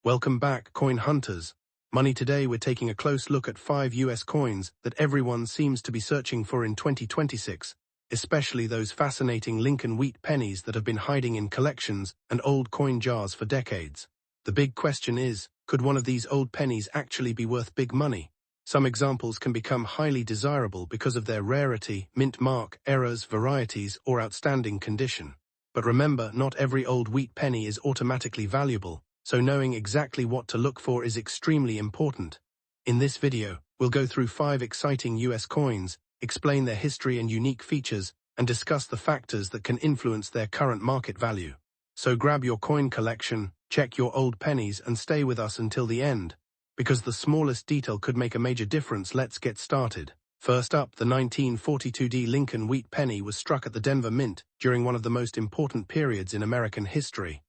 Welcome back, coin hunters. Money today we're taking a close look at 5 US coins that everyone seems to be searching for in 2026, especially those fascinating Lincoln Wheat Pennies that have been hiding in collections and old coin jars for decades. The big question is, could one of these old pennies actually be worth big money? Some examples can become highly desirable because of their rarity, mint mark, errors, varieties, or outstanding condition. But remember, not every old wheat penny is automatically valuable, so knowing exactly what to look for is extremely important. In this video, we'll go through 5 exciting US coins, explain their history and unique features, and discuss the factors that can influence their current market value. So grab your coin collection, check your old pennies, and stay with us until the end, because the smallest detail could make a major difference. Let's get started. First up, the 1942 Lincoln Wheat Penny was struck at the Denver Mint during one of the most important periods in American history.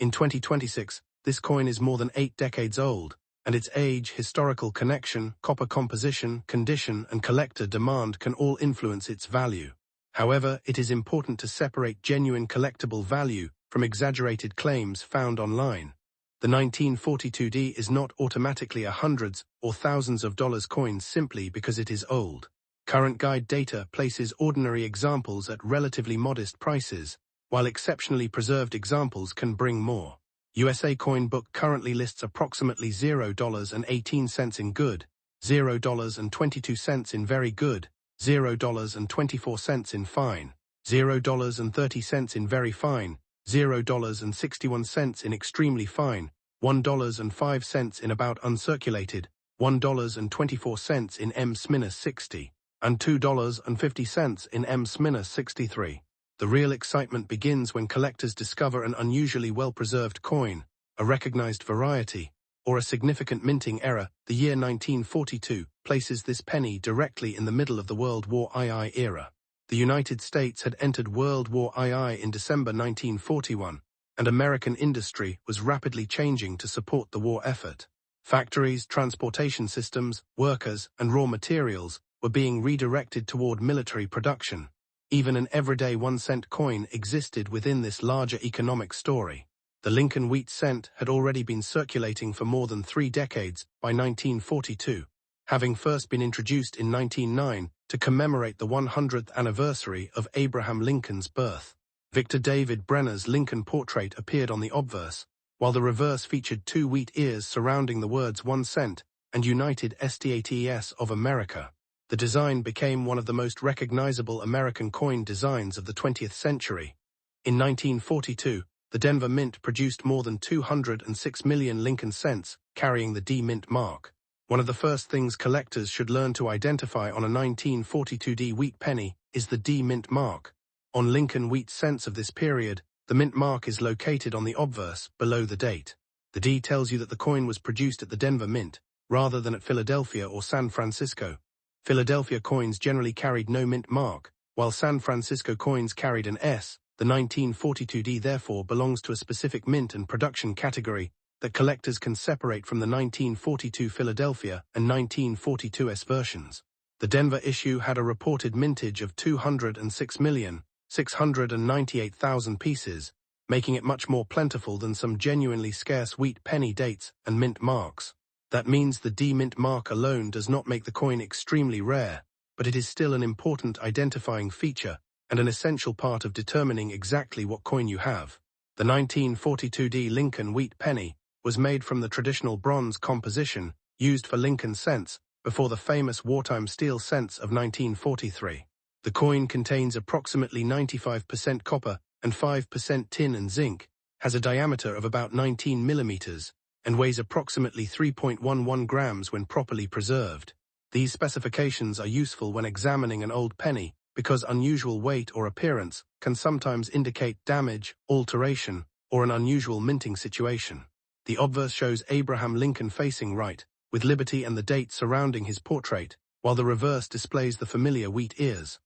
In 2026, this coin is more than 8 decades old, and its age, historical connection, copper composition, condition, and collector demand can all influence its value. However, it is important to separate genuine collectible value from exaggerated claims found online. The 1942 is not automatically a hundreds or thousands of dollars coin simply because it is old. Current guide data places ordinary examples at relatively modest prices, while exceptionally preserved examples can bring more. USA Coin Book currently lists approximately $0.18 in good, $0.22 in very good, $0.24 in fine, $0.30 in very fine, $0.61 in extremely fine, $1.05 in about uncirculated, $1.24 in M-60, and $2.50 in M-63. The real excitement begins when collectors discover an unusually well-preserved coin, a recognized variety, or a significant minting error. The year 1942 places this penny directly in the middle of the World War II era. The United States had entered World War II in December 1941, and American industry was rapidly changing to support the war effort. Factories, transportation systems, workers, and raw materials were being redirected toward military production. Even an everyday 1-cent coin existed within this larger economic story. The Lincoln Wheat cent had already been circulating for more than 3 decades by 1942, having first been introduced in 1909 to commemorate the 100th anniversary of Abraham Lincoln's birth. Victor David Brenner's Lincoln portrait appeared on the obverse, while the reverse featured 2 wheat ears surrounding the words 1 cent and United States of America. The design became one of the most recognizable American coin designs of the 20th century. In 1942, the Denver Mint produced more than 206 million Lincoln cents, carrying the D Mint mark. One of the first things collectors should learn to identify on a 1942 wheat penny is the D Mint mark. On Lincoln Wheat cents of this period, the mint mark is located on the obverse, below the date. The D tells you that the coin was produced at the Denver Mint, rather than at Philadelphia or San Francisco. Philadelphia coins generally carried no mint mark, while San Francisco coins carried an S. The 1942 therefore belongs to a specific mint and production category that collectors can separate from the 1942 Philadelphia and 1942 S versions. The Denver issue had a reported mintage of 206,698,000 pieces, making it much more plentiful than some genuinely scarce wheat penny dates and mint marks. That means the D Mint mark alone does not make the coin extremely rare, but it is still an important identifying feature and an essential part of determining exactly what coin you have. The 1942 Lincoln Wheat Penny was made from the traditional bronze composition used for Lincoln cents before the famous wartime steel cents of 1943. The coin contains approximately 95% copper and 5% tin and zinc, has a diameter of about 19 millimeters, and weighs approximately 3.11 grams when properly preserved. These specifications are useful when examining an old penny because unusual weight or appearance can sometimes indicate damage, alteration, or an unusual minting situation. The obverse shows Abraham Lincoln facing right, with Liberty and the date surrounding his portrait, while the reverse displays the familiar wheat ears.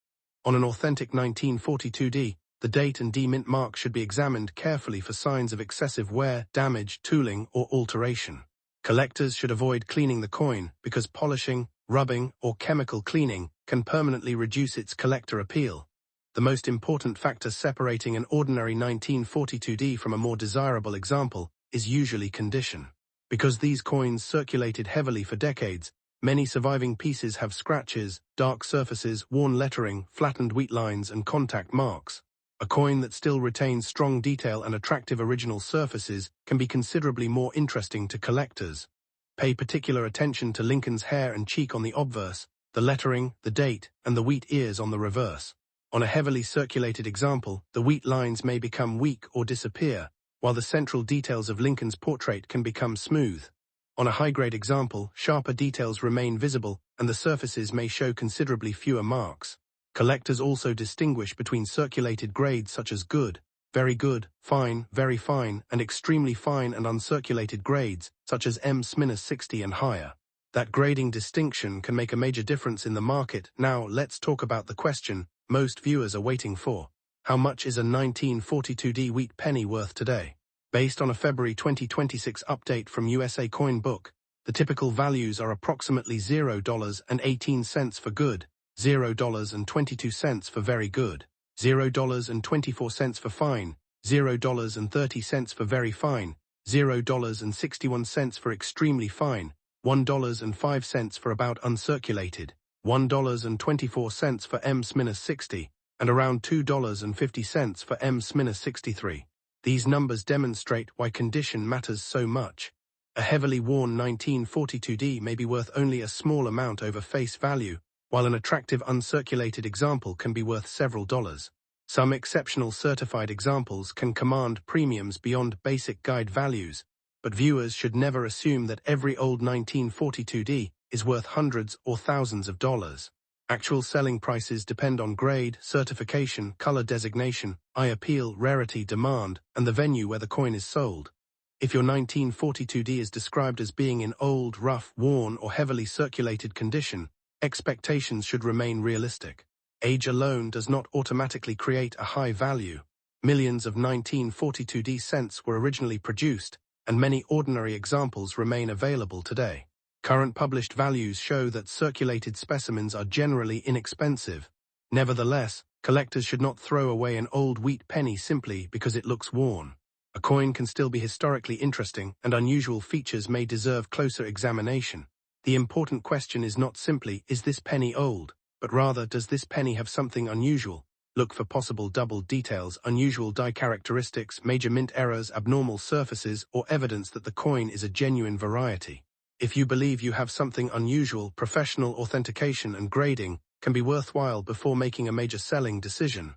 On an authentic 1942 D, the date and D mint mark should be examined carefully for signs of excessive wear, damage, tooling, or alteration. Collectors should avoid cleaning the coin because polishing, rubbing, or chemical cleaning can permanently reduce its collector appeal. The most important factor separating an ordinary 1942D from a more desirable example is usually condition. Because these coins circulated heavily for decades, many surviving pieces have scratches, dark surfaces, worn lettering, flattened wheat lines, and contact marks. A coin that still retains strong detail and attractive original surfaces can be considerably more interesting to collectors. Pay particular attention to Lincoln's hair and cheek on the obverse, the lettering, the date, and the wheat ears on the reverse. On a heavily circulated example, the wheat lines may become weak or disappear, while the central details of Lincoln's portrait can become smooth. On a high-grade example, sharper details remain visible, and the surfaces may show considerably fewer marks. Collectors also distinguish between circulated grades such as good, very good, fine, very fine, and extremely fine and uncirculated grades such as M-60 and higher. That grading distinction can make a major difference in the market. Now, let's talk about the question most viewers are waiting for. How much is a 1942D wheat penny worth today? Based on a February 2026 update from USA Coin Book, the typical values are approximately $0.18 for good, $0.22 for very good, $0.24 for fine, $0.30 for very fine, $0.61 for extremely fine, $1.05 for about uncirculated, $1.24 for M-60, and around $2.50 for M-63. These numbers demonstrate why condition matters so much. A heavily worn 1942D may be worth only a small amount over face value, while an attractive uncirculated example can be worth several dollars. Some exceptional certified examples can command premiums beyond basic guide values, but viewers should never assume that every old 1942D is worth hundreds or thousands of dollars. Actual selling prices depend on grade, certification, color designation, eye appeal, rarity, demand, and the venue where the coin is sold. If your 1942D is described as being in old, rough, worn, or heavily circulated condition, expectations should remain realistic. Age alone does not automatically create a high value. Millions of 1942D cents were originally produced, and many ordinary examples remain available today. Current published values show that circulated specimens are generally inexpensive. Nevertheless, collectors should not throw away an old wheat penny simply because it looks worn. A coin can still be historically interesting, and unusual features may deserve closer examination. The important question is not simply, is this penny old, but rather, does this penny have something unusual? Look for possible doubled details, unusual die characteristics, major mint errors, abnormal surfaces, or evidence that the coin is a genuine variety. If you believe you have something unusual, professional authentication and grading can be worthwhile before making a major selling decision.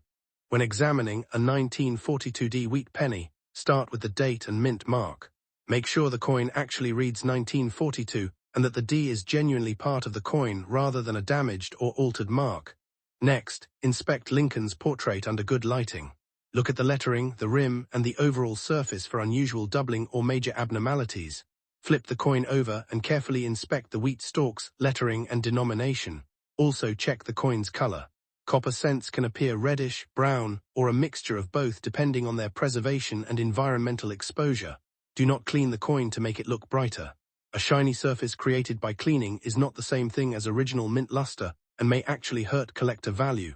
When examining a 1942D wheat penny, start with the date and mint mark. Make sure the coin actually reads 1942 and that the D is genuinely part of the coin rather than a damaged or altered mark. Next, inspect Lincoln's portrait under good lighting. Look at the lettering, the rim, and the overall surface for unusual doubling or major abnormalities. Flip the coin over and carefully inspect the wheat stalks, lettering, and denomination. Also check the coin's color. Copper cents can appear reddish, brown, or a mixture of both depending on their preservation and environmental exposure. Do not clean the coin to make it look brighter. A shiny surface created by cleaning is not the same thing as original mint luster and may actually hurt collector value.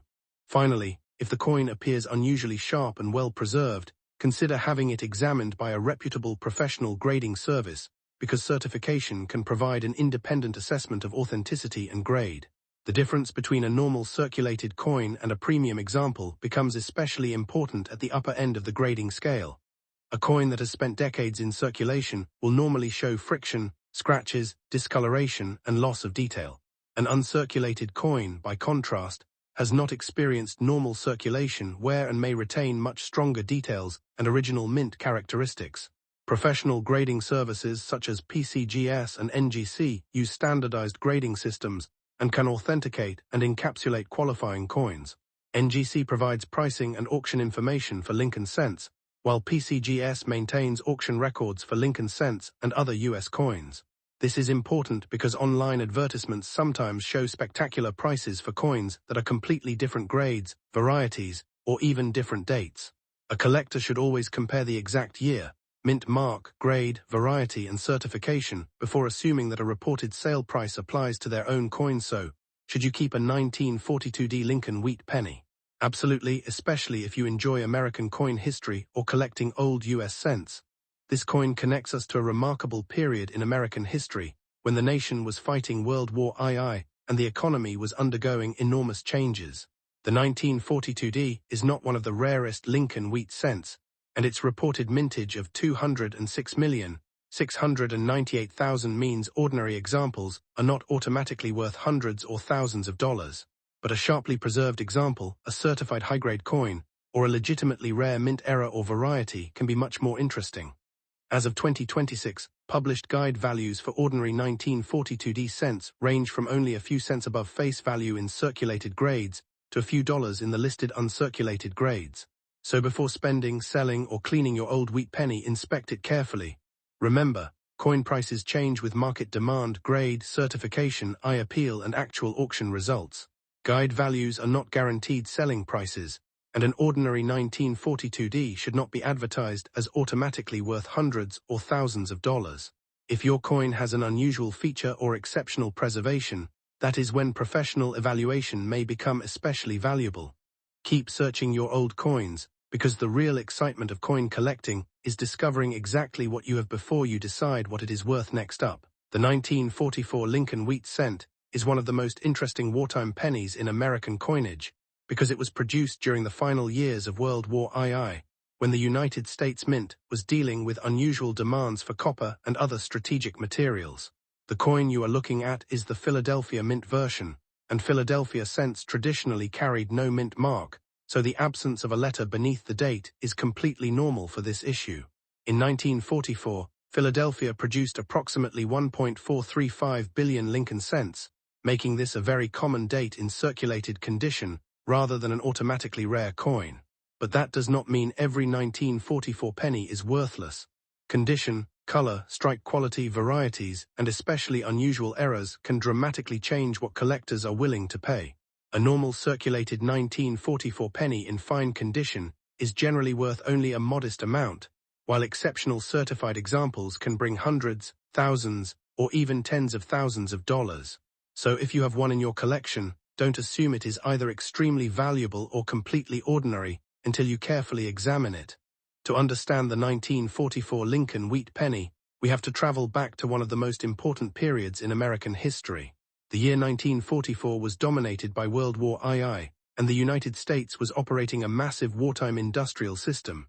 Finally, if the coin appears unusually sharp and well preserved, consider having it examined by a reputable professional grading service, because certification can provide an independent assessment of authenticity and grade. The difference between a normal circulated coin and a premium example becomes especially important at the upper end of the grading scale. A coin that has spent decades in circulation will normally show friction, scratches, discoloration, and loss of detail. An uncirculated coin, by contrast, has not experienced normal circulation and may retain much stronger details and original mint characteristics. Professional grading services such as PCGS and NGC use standardized grading systems and can authenticate and encapsulate qualifying coins. NGC provides pricing and auction information for Lincoln cents, while PCGS maintains auction records for Lincoln cents and other U.S. coins. This is important because online advertisements sometimes show spectacular prices for coins that are completely different grades, varieties, or even different dates. A collector should always compare the exact year, mint mark, grade, variety, and certification before assuming that a reported sale price applies to their own coin. So, should you keep a 1942D Lincoln Wheat Penny? Absolutely, especially if you enjoy American coin history or collecting old U.S. cents. This coin connects us to a remarkable period in American history, when the nation was fighting World War II and the economy was undergoing enormous changes. The 1942D is not one of the rarest Lincoln Wheat cents, and its reported mintage of 206,698,000 means ordinary examples are not automatically worth hundreds or thousands of dollars. But a sharply preserved example, a certified high-grade coin, or a legitimately rare mint error or variety can be much more interesting. As of 2026, published guide values for ordinary 1942D cents range from only a few cents above face value in circulated grades to a few dollars in the listed uncirculated grades. So before spending, selling, or cleaning your old wheat penny, inspect it carefully. Remember, coin prices change with market demand, grade, certification, appeal, and actual auction results. Guide values are not guaranteed selling prices, and an ordinary 1942D should not be advertised as automatically worth hundreds or thousands of dollars. If your coin has an unusual feature or exceptional preservation, that is when professional evaluation may become especially valuable. Keep searching your old coins, because the real excitement of coin collecting is discovering exactly what you have before you decide what it is worth next up. The 1944 Lincoln Wheat cent is one of the most interesting wartime pennies in American coinage, because it was produced during the final years of World War II, when the United States Mint was dealing with unusual demands for copper and other strategic materials. The coin you are looking at is the Philadelphia Mint version, and Philadelphia cents traditionally carried no mint mark, so the absence of a letter beneath the date is completely normal for this issue. In 1944, Philadelphia produced approximately 1.435 billion Lincoln cents, making this a very common date in circulated condition rather than an automatically rare coin. But that does not mean every 1944 penny is worthless. Condition, color, strike quality, varieties, and especially unusual errors can dramatically change what collectors are willing to pay. A normal circulated 1944 penny in fine condition is generally worth only a modest amount, while exceptional certified examples can bring hundreds, thousands, or even tens of thousands of dollars. So if you have one in your collection, don't assume it is either extremely valuable or completely ordinary until you carefully examine it. To understand the 1944 Lincoln Wheat Penny, we have to travel back to one of the most important periods in American history. The year 1944 was dominated by World War II, and the United States was operating a massive wartime industrial system.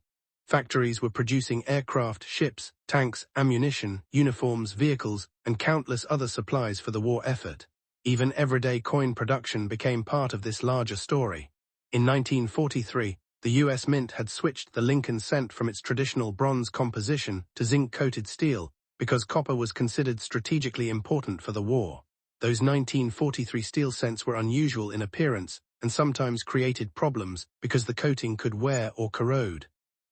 Factories were producing aircraft, ships, tanks, ammunition, uniforms, vehicles, and countless other supplies for the war effort. Even everyday coin production became part of this larger story. In 1943, the U.S. Mint had switched the Lincoln cent from its traditional bronze composition to zinc-coated steel because copper was considered strategically important for the war. Those 1943 steel cents were unusual in appearance and sometimes created problems because the coating could wear or corrode.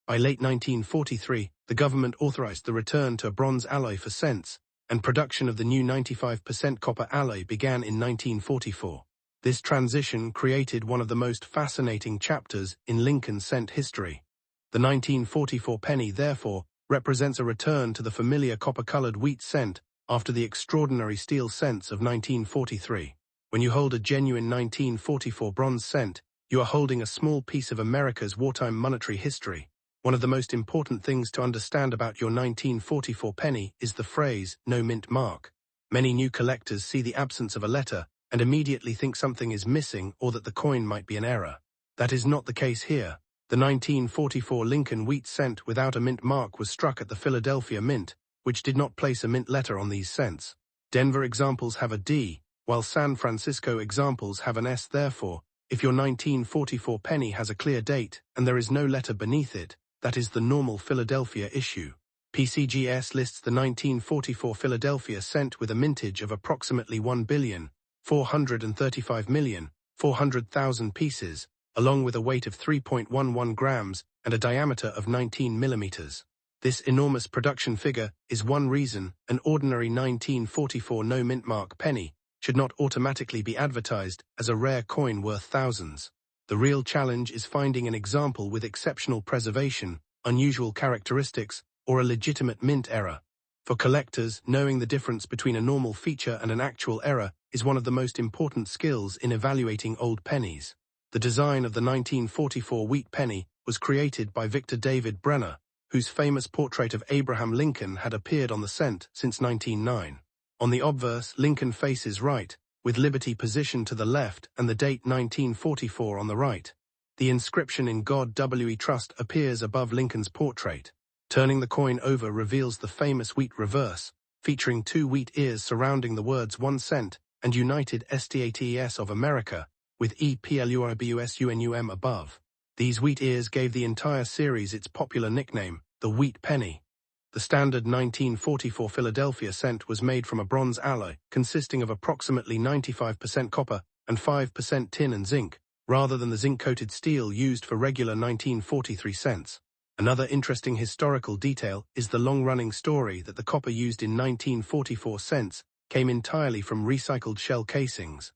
By late 1943, the government authorized the return to a bronze alloy for cents, and production of the new 95% copper alloy began in 1944. This transition created one of the most fascinating chapters in Lincoln cent history. The 1944 penny, therefore, represents a return to the familiar copper-colored wheat cent after the extraordinary steel cents of 1943. When you hold a genuine 1944 bronze cent, you are holding a small piece of America's wartime monetary history. One of the most important things to understand about your 1944 penny is the phrase, no mint mark. Many new collectors see the absence of a letter and immediately think something is missing or that the coin might be an error. That is not the case here. The 1944 Lincoln Wheat cent without a mint mark was struck at the Philadelphia Mint, which did not place a mint letter on these cents. Denver examples have a D, while San Francisco examples have an S. Therefore, if your 1944 penny has a clear date and there is no letter beneath it, that is the normal Philadelphia issue. PCGS lists the 1944 Philadelphia cent with a mintage of approximately 1,435,400,000 pieces, along with a weight of 3.11 grams and a diameter of 19 millimeters. This enormous production figure is one reason an ordinary 1944 no mint mark penny should not automatically be advertised as a rare coin worth thousands. The real challenge is finding an example with exceptional preservation, unusual characteristics, or a legitimate mint error. For collectors, knowing the difference between a normal feature and an actual error is one of the most important skills in evaluating old pennies. The design of the 1944 wheat penny was created by Victor David Brenner, whose famous portrait of Abraham Lincoln had appeared on the cent since 1909. On the obverse, Lincoln faces right, with Liberty positioned to the left and the date 1944 on the right. The inscription in God We Trust appears above Lincoln's portrait. Turning the coin over reveals the famous wheat reverse, featuring two wheat ears surrounding the words 1 cent and United States of America, with EPLUIBUSUNUM above. These wheat ears gave the entire series its popular nickname, the Wheat Penny. The standard 1944 Philadelphia cent was made from a bronze alloy consisting of approximately 95% copper and 5% tin and zinc, rather than the zinc-coated steel used for regular 1943 cents. Another interesting historical detail is the long-running story that the copper used in 1944 cents came entirely from recycled shell casings.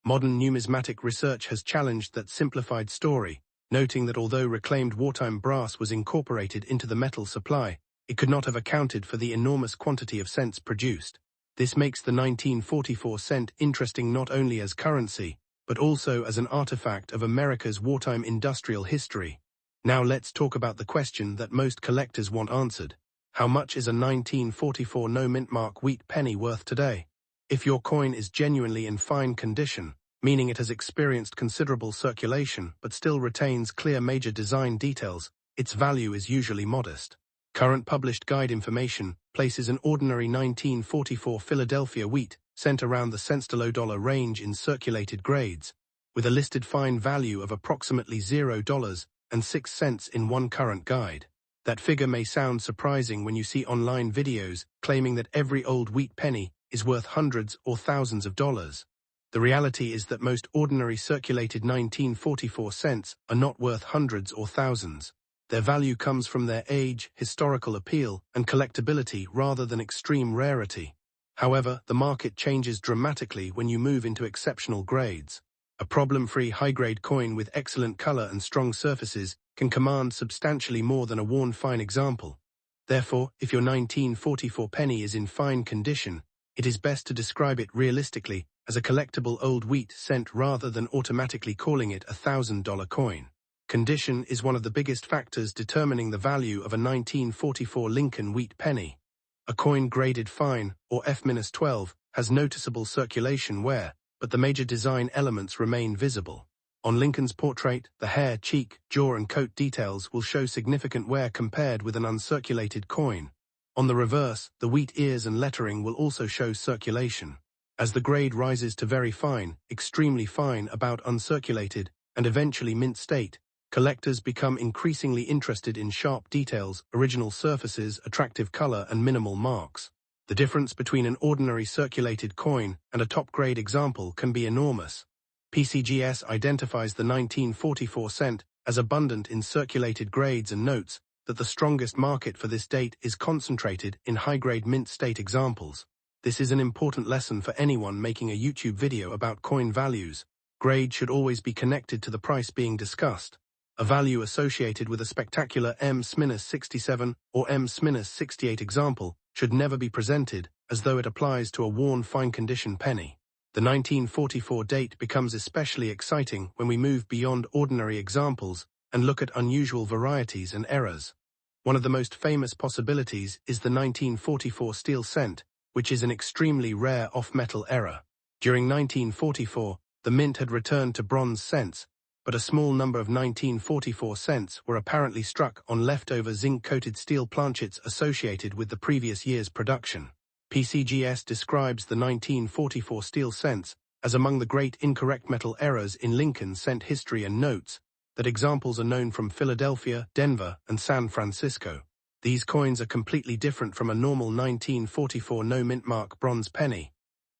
Modern numismatic research has challenged that simplified story, noting that although reclaimed wartime brass was incorporated into the metal supply, it could not have accounted for the enormous quantity of cents produced. This makes the 1944 cent interesting not only as currency, but also as an artifact of America's wartime industrial history. Now let's talk about the question that most collectors want answered. How much is a 1944 no-mint mark wheat penny worth today? If your coin is genuinely in fine condition, meaning it has experienced considerable circulation but still retains clear major design details, its value is usually modest. Current published guide information places an ordinary 1944 Philadelphia wheat cent around the cents to low dollar range in circulated grades, with a listed fine value of approximately $0.06 in one current guide. That figure may sound surprising when you see online videos claiming that every old wheat penny is worth hundreds or thousands of dollars. The reality is that most ordinary circulated 1944 cents are not worth hundreds or thousands. Their value comes from their age, historical appeal, and collectability rather than extreme rarity. However, the market changes dramatically when you move into exceptional grades. A problem-free high-grade coin with excellent color and strong surfaces can command substantially more than a worn fine example. Therefore, if your 1944 penny is in fine condition, it is best to describe it realistically as a collectible old wheat cent rather than automatically calling it a $1,000 coin. Condition is one of the biggest factors determining the value of a 1944 Lincoln Wheat Penny. A coin graded fine, or F-12, has noticeable circulation wear, but the major design elements remain visible. On Lincoln's portrait, the hair, cheek, jaw and coat details will show significant wear compared with an uncirculated coin. On the reverse, the wheat ears and lettering will also show circulation. As the grade rises to very fine, extremely fine, about uncirculated, and eventually mint state, collectors become increasingly interested in sharp details, original surfaces, attractive color, and minimal marks. The difference between an ordinary circulated coin and a top-grade example can be enormous. PCGS identifies the 1944 cent as abundant in circulated grades and notes that the strongest market for this date is concentrated in high-grade mint state examples. This is an important lesson for anyone making a YouTube video about coin values. Grade should always be connected to the price being discussed. A value associated with a spectacular M-67 or M-68 example should never be presented as though it applies to a worn fine-condition penny. The 1944 date becomes especially exciting when we move beyond ordinary examples and look at unusual varieties and errors. One of the most famous possibilities is the 1944 steel cent, which is an extremely rare off-metal error. During 1944, the mint had returned to bronze cents, but a small number of 1944 cents were apparently struck on leftover zinc-coated steel planchets associated with the previous year's production. PCGS describes the 1944 steel cents as among the great incorrect metal errors in Lincoln cent history and notes that examples are known from Philadelphia, Denver, and San Francisco. These coins are completely different from a normal 1944 no-mint mark bronze penny.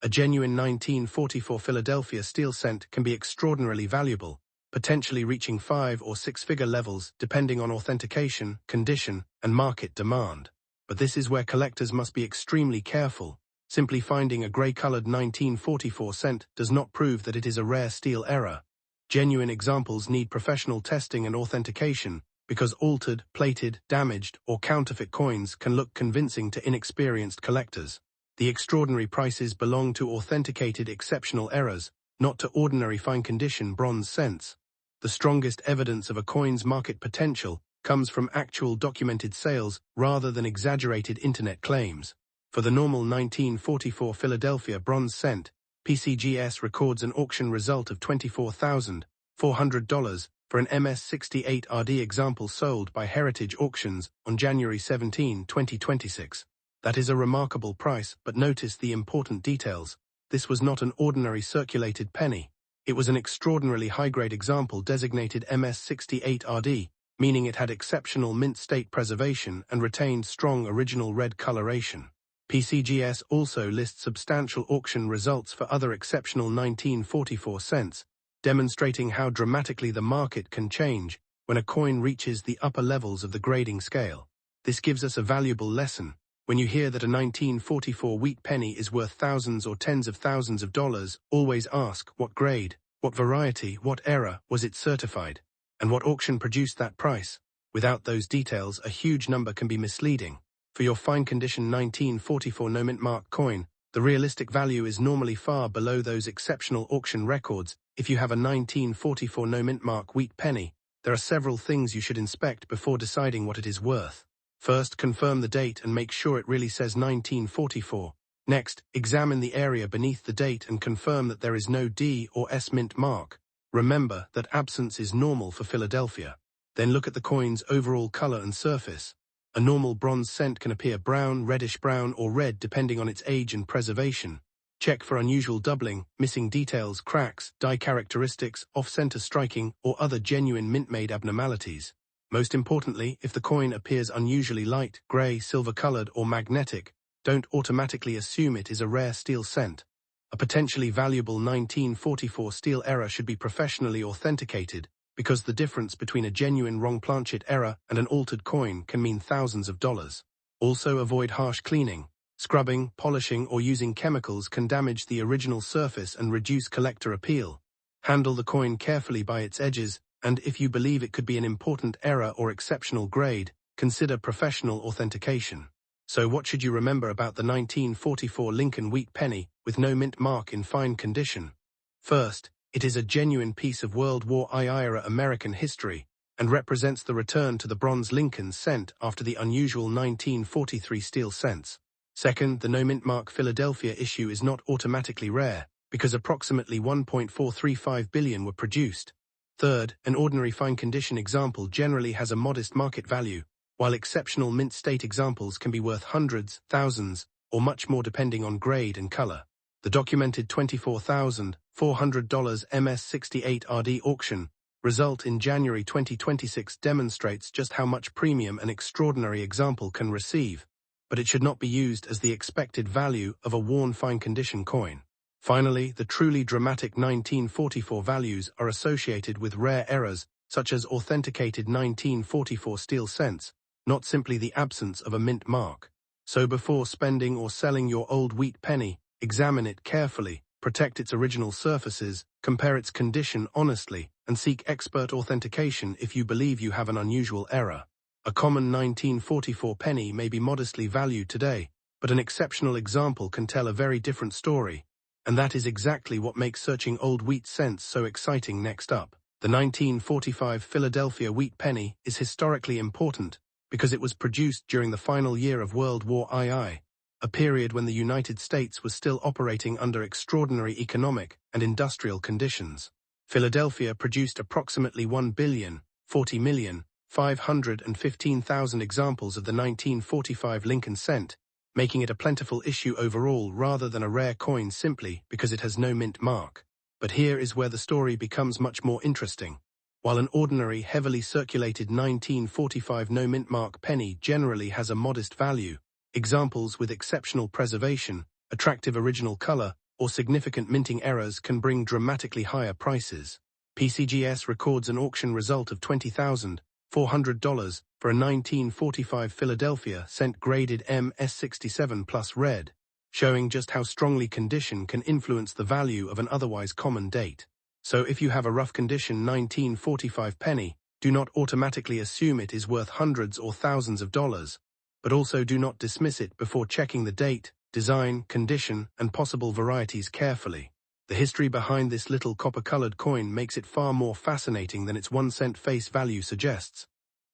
A genuine 1944 Philadelphia steel cent can be extraordinarily valuable, potentially reaching 5- or 6-figure levels depending on authentication, condition, and market demand. But this is where collectors must be extremely careful. Simply finding a gray-colored 1944 cent does not prove that it is a rare steel error. Genuine examples need professional testing and authentication because altered, plated, damaged, or counterfeit coins can look convincing to inexperienced collectors. The extraordinary prices belong to authenticated exceptional errors, not to ordinary fine-condition bronze cents. The strongest evidence of a coin's market potential comes from actual documented sales rather than exaggerated internet claims. For the normal 1944 Philadelphia bronze cent, PCGS records an auction result of $24,400 for an MS68RD example sold by Heritage Auctions on January 17, 2026. That is a remarkable price, but notice the important details. This was not an ordinary circulated penny. It was an extraordinarily high-grade example designated MS68RD, meaning it had exceptional mint state preservation and retained strong original red coloration. PCGS also lists substantial auction results for other exceptional 1944 cents, demonstrating how dramatically the market can change when a coin reaches the upper levels of the grading scale. This gives us a valuable lesson. When you hear that a 1944 wheat penny is worth thousands or tens of thousands of dollars, always ask what grade, what variety, what era was it certified, and what auction produced that price. Without those details, a huge number can be misleading. For your fine condition 1944 no mint mark coin, the realistic value is normally far below those exceptional auction records. If you have a 1944 no mint mark wheat penny, there are several things you should inspect before deciding what it is worth. First, confirm the date and make sure it really says 1944. Next, examine the area beneath the date and confirm that there is no D or S mint mark. Remember that absence is normal for Philadelphia. Then look at the coin's overall color and surface. A normal bronze cent can appear brown, reddish-brown, or red depending on its age and preservation. Check for unusual doubling, missing details, cracks, die characteristics, off-center striking, or other genuine mint-made abnormalities. Most importantly, if the coin appears unusually light, gray, silver-colored, or magnetic, don't automatically assume it is a rare steel cent. A potentially valuable 1944 steel error should be professionally authenticated, because the difference between a genuine wrong planchet error and an altered coin can mean thousands of dollars. Also avoid harsh cleaning. Scrubbing, polishing, or using chemicals can damage the original surface and reduce collector appeal. Handle the coin carefully by its edges, and if you believe it could be an important error or exceptional grade, consider professional authentication. So what should you remember about the 1944 Lincoln Wheat Penny with no mint mark in fine condition? First, it is a genuine piece of World War I-era American history and represents the return to the bronze Lincoln cent after the unusual 1943 steel cents. Second, the no mint mark Philadelphia issue is not automatically rare, because approximately 1.435 billion were produced. Third, an ordinary fine condition example generally has a modest market value, while exceptional mint state examples can be worth hundreds, thousands, or much more depending on grade and color. The documented $24,400 MS68RD auction result in January 2026 demonstrates just how much premium an extraordinary example can receive, but it should not be used as the expected value of a worn fine condition coin. Finally, the truly dramatic 1944 values are associated with rare errors, such as authenticated 1944 steel cents, not simply the absence of a mint mark. So before spending or selling your old wheat penny, examine it carefully, protect its original surfaces, compare its condition honestly, and seek expert authentication if you believe you have an unusual error. A common 1944 penny may be modestly valued today, but an exceptional example can tell a very different story. And that is exactly what makes searching old wheat cents so exciting. Next up, the 1945 Philadelphia wheat penny is historically important because it was produced during the final year of World War II, a period when the United States was still operating under extraordinary economic and industrial conditions. Philadelphia produced approximately 1,040,515,000 examples of the 1945 Lincoln cent, making it a plentiful issue overall rather than a rare coin simply because it has no mint mark. But here is where the story becomes much more interesting. While an ordinary, heavily circulated 1945 no mint mark penny generally has a modest value, examples with exceptional preservation, attractive original color, or significant minting errors can bring dramatically higher prices. PCGS records an auction result of $20,400 for a 1945 Philadelphia cent graded MS67 plus red, showing just how strongly condition can influence the value of an otherwise common date. So if you have a rough condition 1945 penny, do not automatically assume it is worth hundreds or thousands of dollars, but also do not dismiss it before checking the date, design, condition, and possible varieties carefully. The history behind this little copper-colored coin makes it far more fascinating than its 1 cent face value suggests.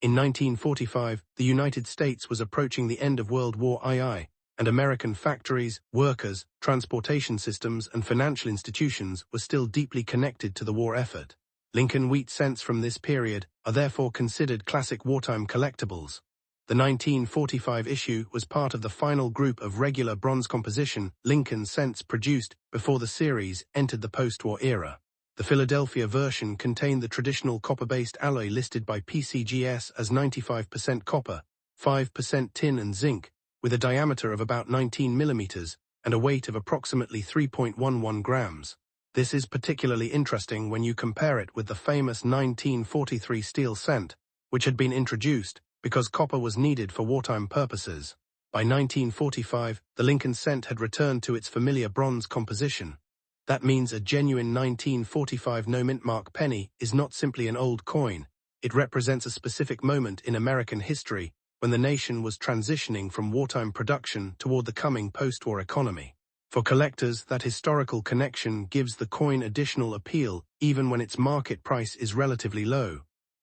In 1945, the United States was approaching the end of World War II, and American factories, workers, transportation systems, and financial institutions were still deeply connected to the war effort. Lincoln Wheat cents from this period are therefore considered classic wartime collectibles. The 1945 issue was part of the final group of regular bronze composition Lincoln cents produced before the series entered the post-war era. The Philadelphia version contained the traditional copper-based alloy listed by PCGS as 95% copper, 5% tin and zinc, with a diameter of about 19 millimeters and a weight of approximately 3.11 grams. This is particularly interesting when you compare it with the famous 1943 steel cent, which had been introduced because copper was needed for wartime purposes. By 1945, the Lincoln cent had returned to its familiar bronze composition. That means a genuine 1945 no-mint mark penny is not simply an old coin. It represents a specific moment in American history when the nation was transitioning from wartime production toward the coming post-war economy. For collectors, that historical connection gives the coin additional appeal even when its market price is relatively low.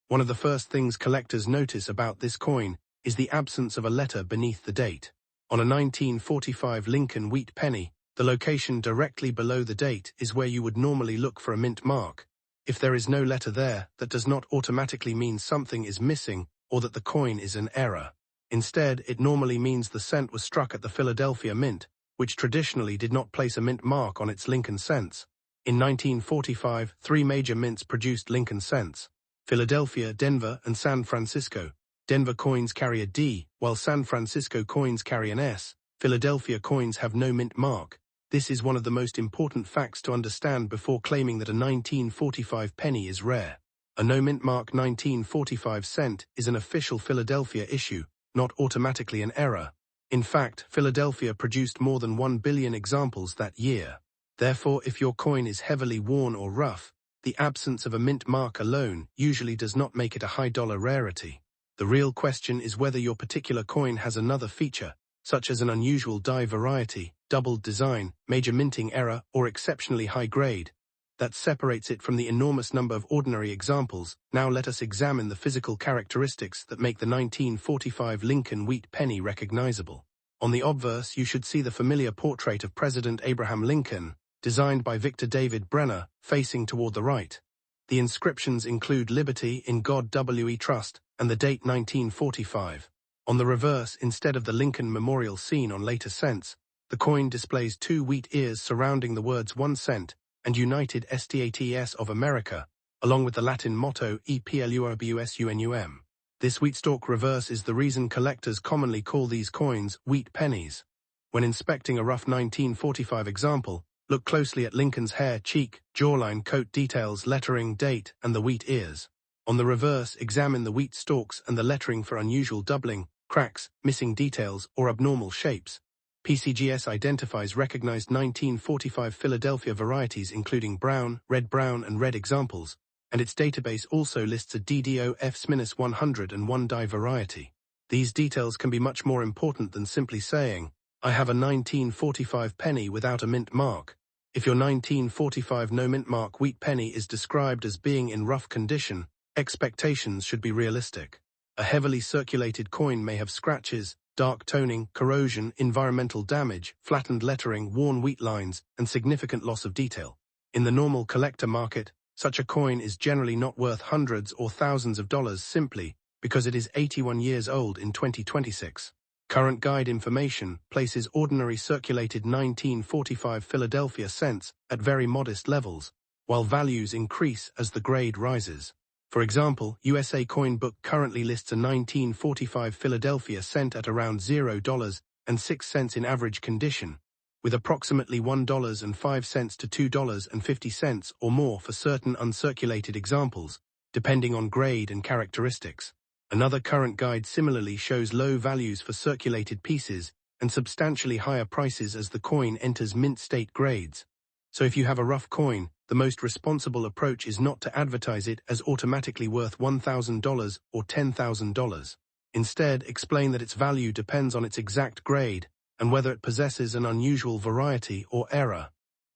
One of the first things collectors notice about this coin is the absence of a letter beneath the date. On a 1945 Lincoln Wheat penny, the location directly below the date is where you would normally look for a mint mark. If there is no letter there, that does not automatically mean something is missing or that the coin is an error. Instead, it normally means the cent was struck at the Philadelphia Mint, which traditionally did not place a mint mark on its Lincoln cents. In 1945, three major mints produced Lincoln cents: Philadelphia, Denver, and San Francisco. Denver coins carry a D, while San Francisco coins carry an S. Philadelphia coins have no mint mark. This is one of the most important facts to understand before claiming that a 1945 penny is rare. A no-mint mark 1945 cent is an official Philadelphia issue, not automatically an error. In fact, Philadelphia produced more than 1 billion examples that year. Therefore, if your coin is heavily worn or rough, the absence of a mint mark alone usually does not make it a high-dollar rarity. The real question is whether your particular coin has another feature, such as an unusual die variety, doubled design, major minting error, or exceptionally high grade, that separates it from the enormous number of ordinary examples. Now let us examine the physical characteristics that make the 1945 Lincoln Wheat penny recognizable. On the obverse, you should see the familiar portrait of President Abraham Lincoln, designed by Victor David Brenner, facing toward the right. The inscriptions include Liberty, in God we trust, and the date 1945. On the reverse, instead of the Lincoln Memorial seen on later cents, the coin displays two wheat ears surrounding the words 1 cent and United States of America, along with the Latin motto E pluribus unum. This wheat stalk reverse is the reason collectors commonly call these coins wheat pennies. When inspecting a rough 1945 example, look closely at Lincoln's hair, cheek, jawline, coat details, lettering, date, and the wheat ears. On the reverse, examine the wheat stalks and the lettering for unusual doubling, cracks, missing details, or abnormal shapes. PCGS identifies recognized 1945 Philadelphia varieties including brown, and red examples, and its database also lists a DDO F-101 die variety. These details can be much more important than simply saying, I have a 1945 penny without a mint mark. If your 1945 no mint mark wheat penny is described as being in rough condition, expectations should be realistic. A heavily circulated coin may have scratches, dark toning, corrosion, environmental damage, flattened lettering, worn wheat lines, and significant loss of detail. In the normal collector market, such a coin is generally not worth hundreds or thousands of dollars simply because it is 81 years old in 2026. Current guide information places ordinary circulated 1945 Philadelphia cents at very modest levels, while values increase as the grade rises. For example, USA Coin Book currently lists a 1945 Philadelphia cent at around $0.06 in average condition, with approximately $1.05 to $2.50 or more for certain uncirculated examples, depending on grade and characteristics. Another current guide similarly shows low values for circulated pieces and substantially higher prices as the coin enters mint state grades. So if you have a rough coin, the most responsible approach is not to advertise it as automatically worth $1,000 or $10,000. Instead, explain that its value depends on its exact grade and whether it possesses an unusual variety or error.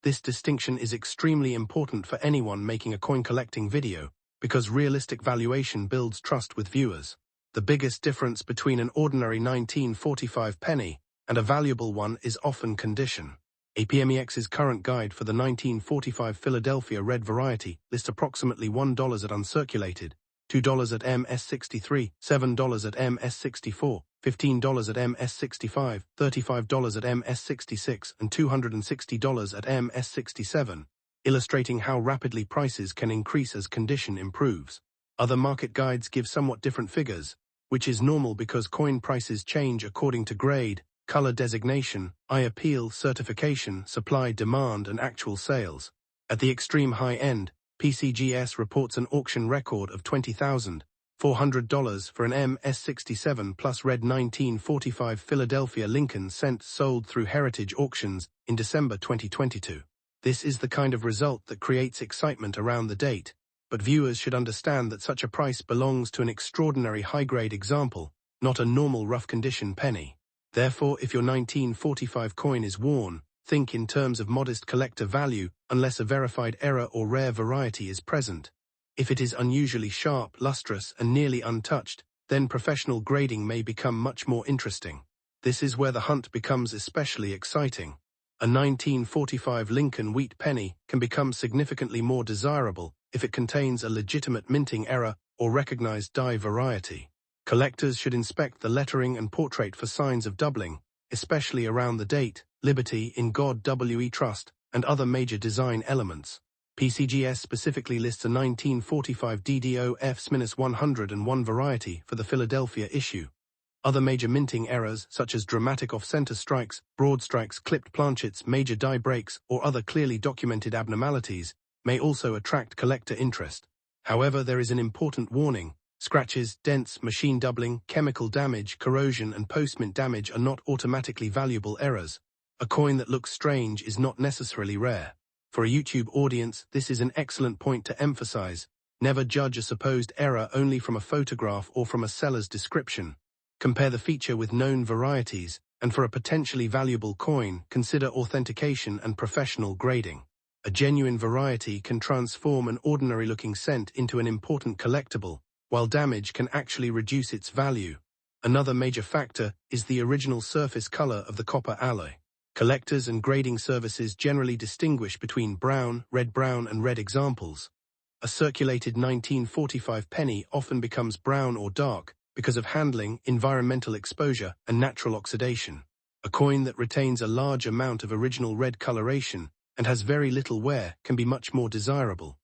This distinction is extremely important for anyone making a coin collecting video because realistic valuation builds trust with viewers. The biggest difference between an ordinary 1945 penny and a valuable one is often condition. APMEX's current guide for the 1945 Philadelphia red variety lists approximately $1 at uncirculated, $2 at MS63, $7 at MS64, $15 at MS65, $35 at MS66, and $260 at MS67, illustrating how rapidly prices can increase as condition improves. Other market guides give somewhat different figures, which is normal because coin prices change according to grade, color designation, eye appeal, certification, supply, demand, and actual sales. At the extreme high end, PCGS reports an auction record of $20,400 for an MS67 plus red 1945 Philadelphia Lincoln cent sold through Heritage Auctions in December 2022. This is the kind of result that creates excitement around the date, but viewers should understand that such a price belongs to an extraordinary high-grade example, not a normal rough-condition penny. Therefore, if your 1945 coin is worn, think in terms of modest collector value unless a verified error or rare variety is present. If it is unusually sharp, lustrous, and nearly untouched, then professional grading may become much more interesting. This is where the hunt becomes especially exciting. A 1945 Lincoln Wheat Penny can become significantly more desirable if it contains a legitimate minting error or recognized die variety. Collectors should inspect the lettering and portrait for signs of doubling, especially around the date, Liberty, In God We Trust, and other major design elements. PCGS specifically lists a 1945 DDO F-101 variety for the Philadelphia issue. Other major minting errors, such as dramatic off-center strikes, broad strikes, clipped planchets, major die breaks, or other clearly documented abnormalities, may also attract collector interest. However, there is an important warning. Scratches, dents, machine doubling, chemical damage, corrosion, and post-mint damage are not automatically valuable errors. A coin that looks strange is not necessarily rare. For a YouTube audience, this is an excellent point to emphasize. Never judge a supposed error only from a photograph or from a seller's description. Compare the feature with known varieties, and for a potentially valuable coin, consider authentication and professional grading. A genuine variety can transform an ordinary-looking cent into an important collectible, while damage can actually reduce its value. Another major factor is the original surface color of the copper alloy. Collectors and grading services generally distinguish between brown, and red examples. A circulated 1945 penny often becomes brown or dark because of handling, environmental exposure, and natural oxidation. A coin that retains a large amount of original red coloration and has very little wear can be much more desirable.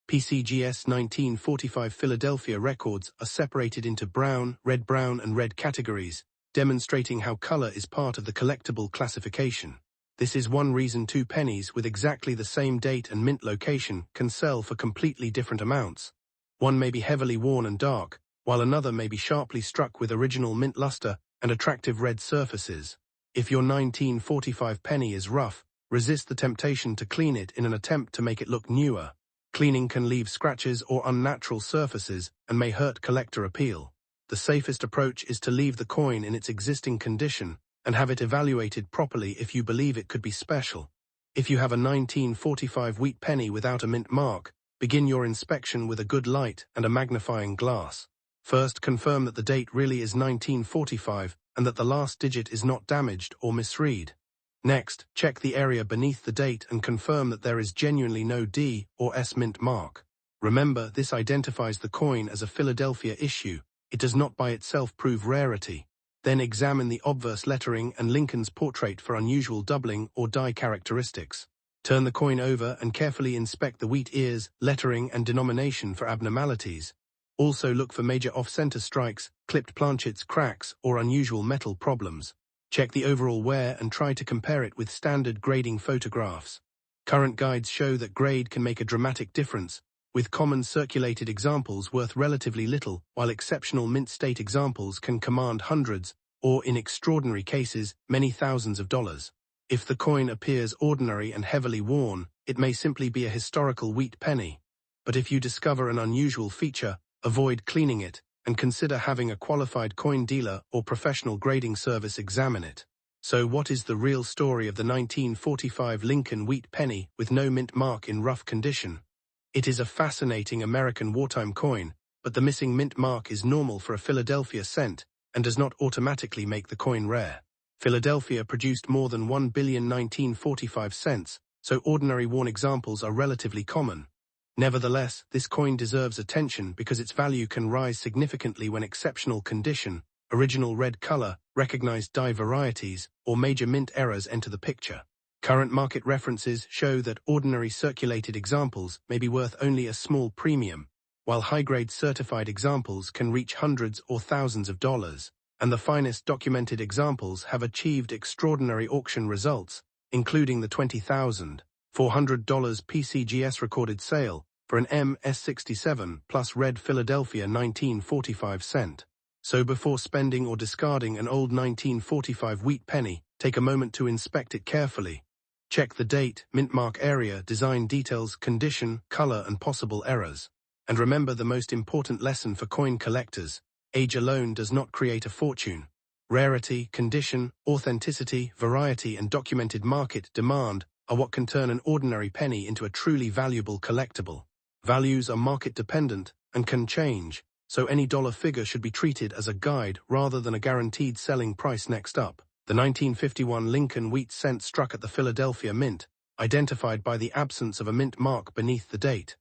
PCGS 1945 Philadelphia records are separated into brown, and red categories, demonstrating how color is part of the collectible classification. This is one reason two pennies with exactly the same date and mint location can sell for completely different amounts. One may be heavily worn and dark, while another may be sharply struck with original mint luster and attractive red surfaces. If your 1945 penny is rough, resist the temptation to clean it in an attempt to make it look newer. Cleaning can leave scratches or unnatural surfaces and may hurt collector appeal. The safest approach is to leave the coin in its existing condition and have it evaluated properly if you believe it could be special. If you have a 1945 wheat penny without a mint mark, begin your inspection with a good light and a magnifying glass. First, confirm that the date really is 1945 and that the last digit is not damaged or misread. Next, check the area beneath the date and confirm that there is genuinely no D or S mint mark. Remember, this identifies the coin as a Philadelphia issue. It does not by itself prove rarity. Then examine the obverse lettering and Lincoln's portrait for unusual doubling or die characteristics. Turn the coin over and carefully inspect the wheat ears, lettering, and denomination for abnormalities. Also look for major off-center strikes, clipped planchets, cracks, or unusual metal problems. Check the overall wear and try to compare it with standard grading photographs. Current guides show that grade can make a dramatic difference, with common circulated examples worth relatively little, while exceptional mint state examples can command hundreds, or in extraordinary cases, many thousands of dollars. If the coin appears ordinary and heavily worn, it may simply be a historical wheat penny. But if you discover an unusual feature, avoid cleaning it, and consider having a qualified coin dealer or professional grading service examine it. So what is the real story of the 1945 Lincoln Wheat Penny with no mint mark in rough condition? It is a fascinating American wartime coin, but but the missing mint mark is normal for a Philadelphia cent and does not automatically make the coin rare. Philadelphia produced more than 1 billion 1945 cents, so ordinary worn examples are relatively common. Nevertheless, this coin deserves attention because its value can rise significantly when exceptional condition, original red color, recognized die varieties, or major mint errors enter the picture. Current market references show that ordinary circulated examples may be worth only a small premium, while high-grade certified examples can reach hundreds or thousands of dollars, and the finest documented examples have achieved extraordinary auction results, including the $20,400 PCGS recorded sale for an MS67 plus red Philadelphia 1945 cent. So before spending or discarding an old 1945 wheat penny, take a moment to inspect it carefully. Check the date, mint mark area, design details, condition, color, and possible errors. And remember the most important lesson for coin collectors: age alone does not create a fortune. Rarity, condition, authenticity, variety, and documented market demand are what can turn an ordinary penny into a truly valuable collectible. Values are market-dependent and can change, so any dollar figure should be treated as a guide rather than a guaranteed selling price. Next up, the 1951 Lincoln Wheat cent struck at the Philadelphia Mint, identified by the absence of a mint mark beneath the date.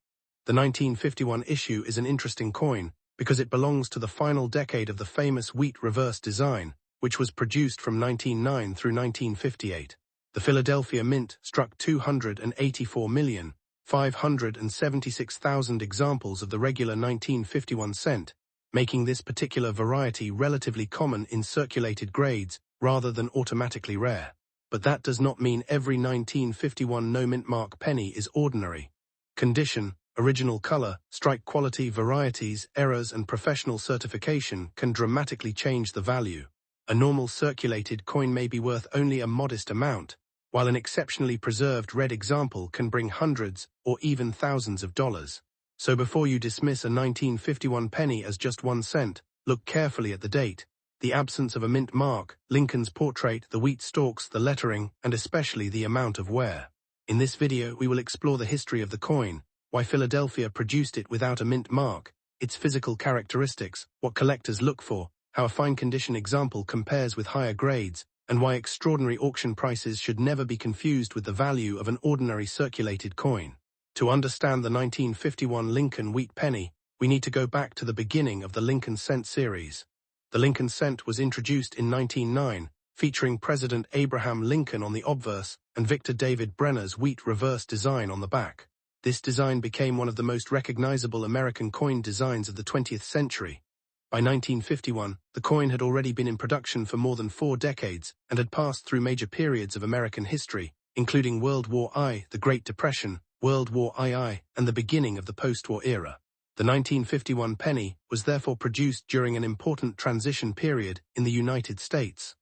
The 1951 issue is an interesting coin because it belongs to the final decade of the famous wheat reverse design, which was produced from 1909 through 1958. The Philadelphia Mint struck 284,576,000 examples of the regular 1951 cent, making this particular variety relatively common in circulated grades rather than automatically rare. But that does not mean every 1951 no-mint mark penny is ordinary. Condition, original color, strike quality, varieties, errors, and professional certification can dramatically change the value. A normal circulated coin may be worth only a modest amount, while an exceptionally preserved red example can bring hundreds or even thousands of dollars. So before you dismiss a 1951 penny as just 1 cent, look carefully at the date, the absence of a mint mark, Lincoln's portrait, the wheat stalks, the lettering, and especially the amount of wear. In this video, we will explore the history of the coin, why Philadelphia produced it without a mint mark, its physical characteristics, what collectors look for, how a fine condition example compares with higher grades, and why extraordinary auction prices should never be confused with the value of an ordinary circulated coin. To understand the 1951 Lincoln Wheat Penny, we need to go back to the beginning of the Lincoln Cent series. The Lincoln Cent was introduced in 1909, featuring President Abraham Lincoln on the obverse and Victor David Brenner's wheat reverse design on the back. This design became one of the most recognizable American coin designs of the 20th century. By 1951, the coin had already been in production for more than 4 decades and had passed through major periods of American history, including World War I, the Great Depression, World War II, and the beginning of the post-war era. The 1951 penny was therefore produced during an important transition period in the United States.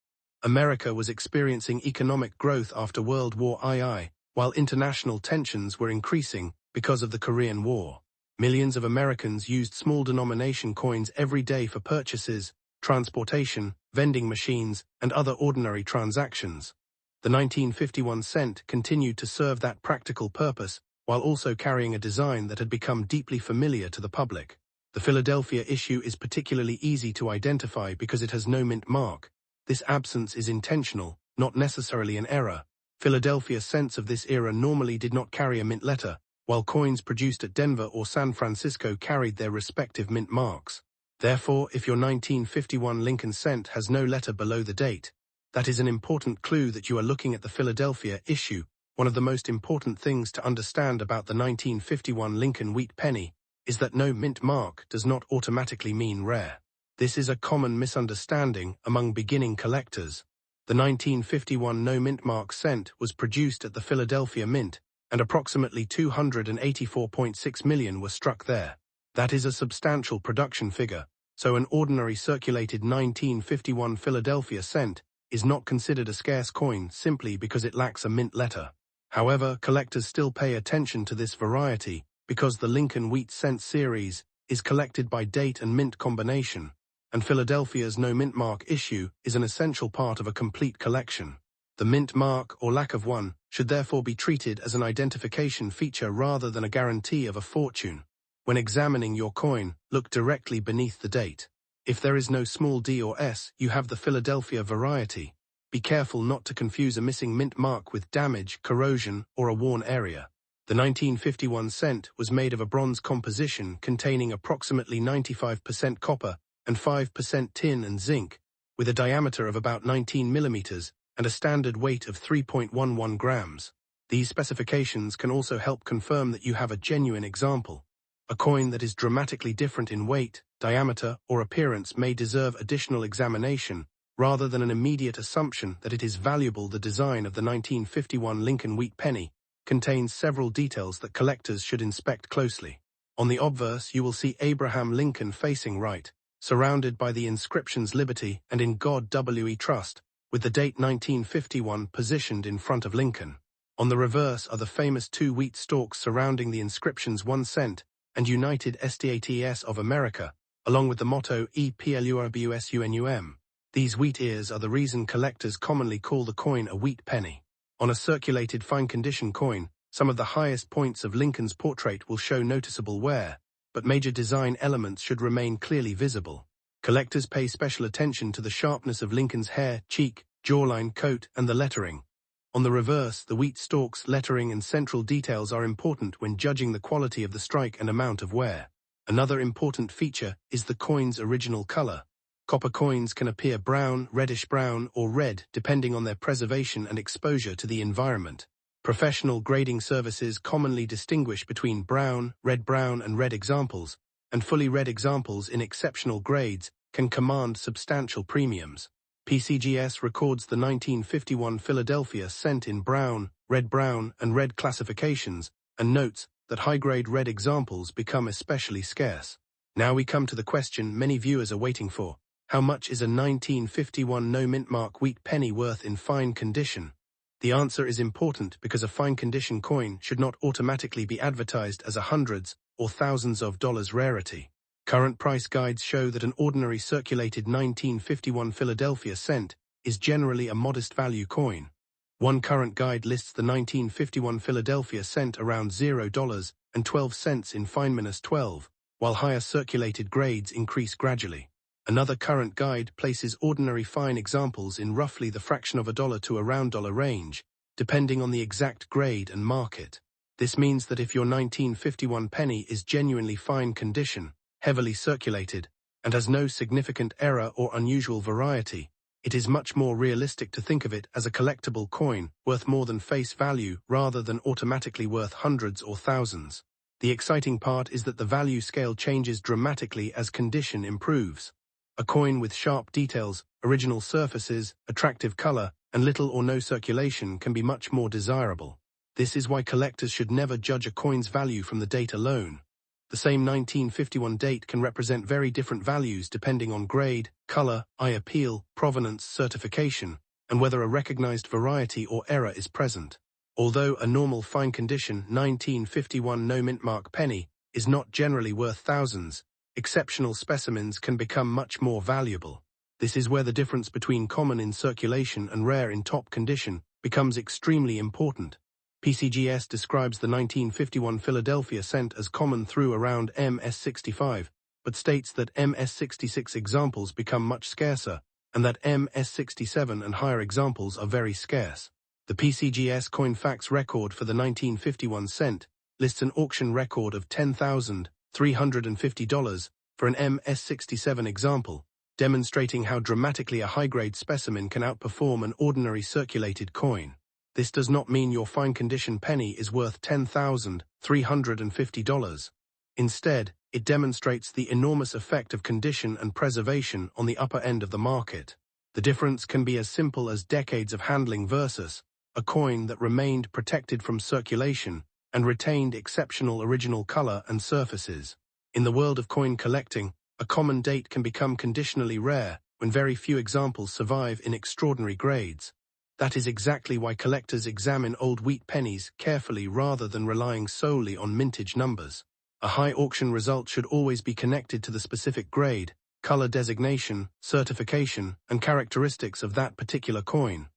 America was experiencing economic growth after World War II, while international tensions were increasing because of the Korean War. Millions of Americans used small denomination coins every day for purchases, transportation, vending machines, and other ordinary transactions. The 1951 cent continued to serve that practical purpose while also carrying a design that had become deeply familiar to the public. The Philadelphia issue is particularly easy to identify because it has no mint mark. This absence is intentional, not necessarily an error. Philadelphia cents of this era normally did not carry a mint letter, while coins produced at Denver or San Francisco carried their respective mint marks. Therefore, if your 1951 Lincoln cent has no letter below the date, that is an important clue that you are looking at the Philadelphia issue. One of the most important things to understand about the 1951 Lincoln Wheat Penny is that no mint mark does not automatically mean rare. This is a common misunderstanding among beginning collectors. The 1951 no mint mark cent was produced at the Philadelphia Mint, and approximately 284.6 million were struck there. That is a substantial production figure, so an ordinary circulated 1951 Philadelphia cent is not considered a scarce coin simply because it lacks a mint letter. However, collectors still pay attention to this variety because the Lincoln Wheat cent series is collected by date and mint combination, and Philadelphia's no mint mark issue is an essential part of a complete collection. The mint mark, or lack of one, should therefore be treated as an identification feature rather than a guarantee of a fortune. When examining your coin, look directly beneath the date. If there is no small d or s, you have the Philadelphia variety. Be careful not to confuse a missing mint mark with damage, corrosion, or a worn area. The 1951 cent was made of a bronze composition containing approximately 95% copper and 5% tin and zinc, with a diameter of about 19 millimeters and a standard weight of 3.11 grams. These specifications can also help confirm that you have a genuine example. A coin that is dramatically different in weight, diameter, or appearance may deserve additional examination, rather than an immediate assumption that it is valuable. The design of the 1951 Lincoln Wheat Penny contains several details that collectors should inspect closely. On the obverse, you will see Abraham Lincoln facing right, surrounded by the inscriptions Liberty and In God We Trust, with the date 1951 positioned in front of Lincoln. On the reverse are the famous two wheat stalks surrounding the inscriptions 1 cent and United States of America, along with the motto EPLURBUSUNUM. These wheat ears are the reason collectors commonly call the coin a wheat penny. On a circulated fine-condition coin, some of the highest points of Lincoln's portrait will show noticeable wear, but major design elements should remain clearly visible. Collectors pay special attention to the sharpness of Lincoln's hair, cheek, jawline, coat, and the lettering. On the reverse, the wheat stalks, lettering, and central details are important when judging the quality of the strike and amount of wear. Another important feature is the coin's original color. Copper coins can appear brown, reddish-brown, or red depending on their preservation and exposure to the environment. Professional grading services commonly distinguish between brown, red-brown, and red examples, and fully red examples in exceptional grades can command substantial premiums. PCGS records the 1951 Philadelphia cent in brown, and red classifications, and notes that high-grade red examples become especially scarce. Now we come to the question many viewers are waiting for. How much is a 1951 no-mint mark wheat penny worth in fine condition? The answer is important because a fine-condition coin should not automatically be advertised as a hundreds or thousands of dollars rarity. Current price guides show that an ordinary circulated 1951 Philadelphia cent is generally a modest value coin. One current guide lists the 1951 Philadelphia cent around $0.12 in fine-12, while higher circulated grades increase gradually. Another current guide places ordinary fine examples in roughly the fraction of a dollar to around dollar range, depending on the exact grade and market. This means that if your 1951 penny is genuinely fine condition, heavily circulated, and has no significant error or unusual variety, it is much more realistic to think of it as a collectible coin worth more than face value rather than automatically worth hundreds or thousands. The exciting part is that the value scale changes dramatically as condition improves. A coin with sharp details, original surfaces, attractive color, and little or no circulation can be much more desirable. This is why collectors should never judge a coin's value from the date alone. The same 1951 date can represent very different values depending on grade, color, eye appeal, provenance, certification, and whether a recognized variety or error is present. Although a normal fine-condition 1951 no-mint mark penny is not generally worth thousands, exceptional specimens can become much more valuable. This is where the difference between common in circulation and rare in top condition becomes extremely important. PCGS describes the 1951 Philadelphia cent as common through around MS65, but states that MS66 examples become much scarcer, and that MS67 and higher examples are very scarce. The PCGS Coin Facts record for the 1951 cent lists an auction record of $10,350 for an MS67 example, demonstrating how dramatically a high-grade specimen can outperform an ordinary circulated coin. This does not mean your fine-condition penny is worth $10,350. Instead, it demonstrates the enormous effect of condition and preservation on the upper end of the market. The difference can be as simple as decades of handling versus a coin that remained protected from circulation and retained exceptional original color and surfaces. In the world of coin collecting, a common date can become conditionally rare when very few examples survive in extraordinary grades. That is exactly why collectors examine old wheat pennies carefully rather than relying solely on mintage numbers. A high auction result should always be connected to the specific grade, color designation, certification, and characteristics of that particular coin.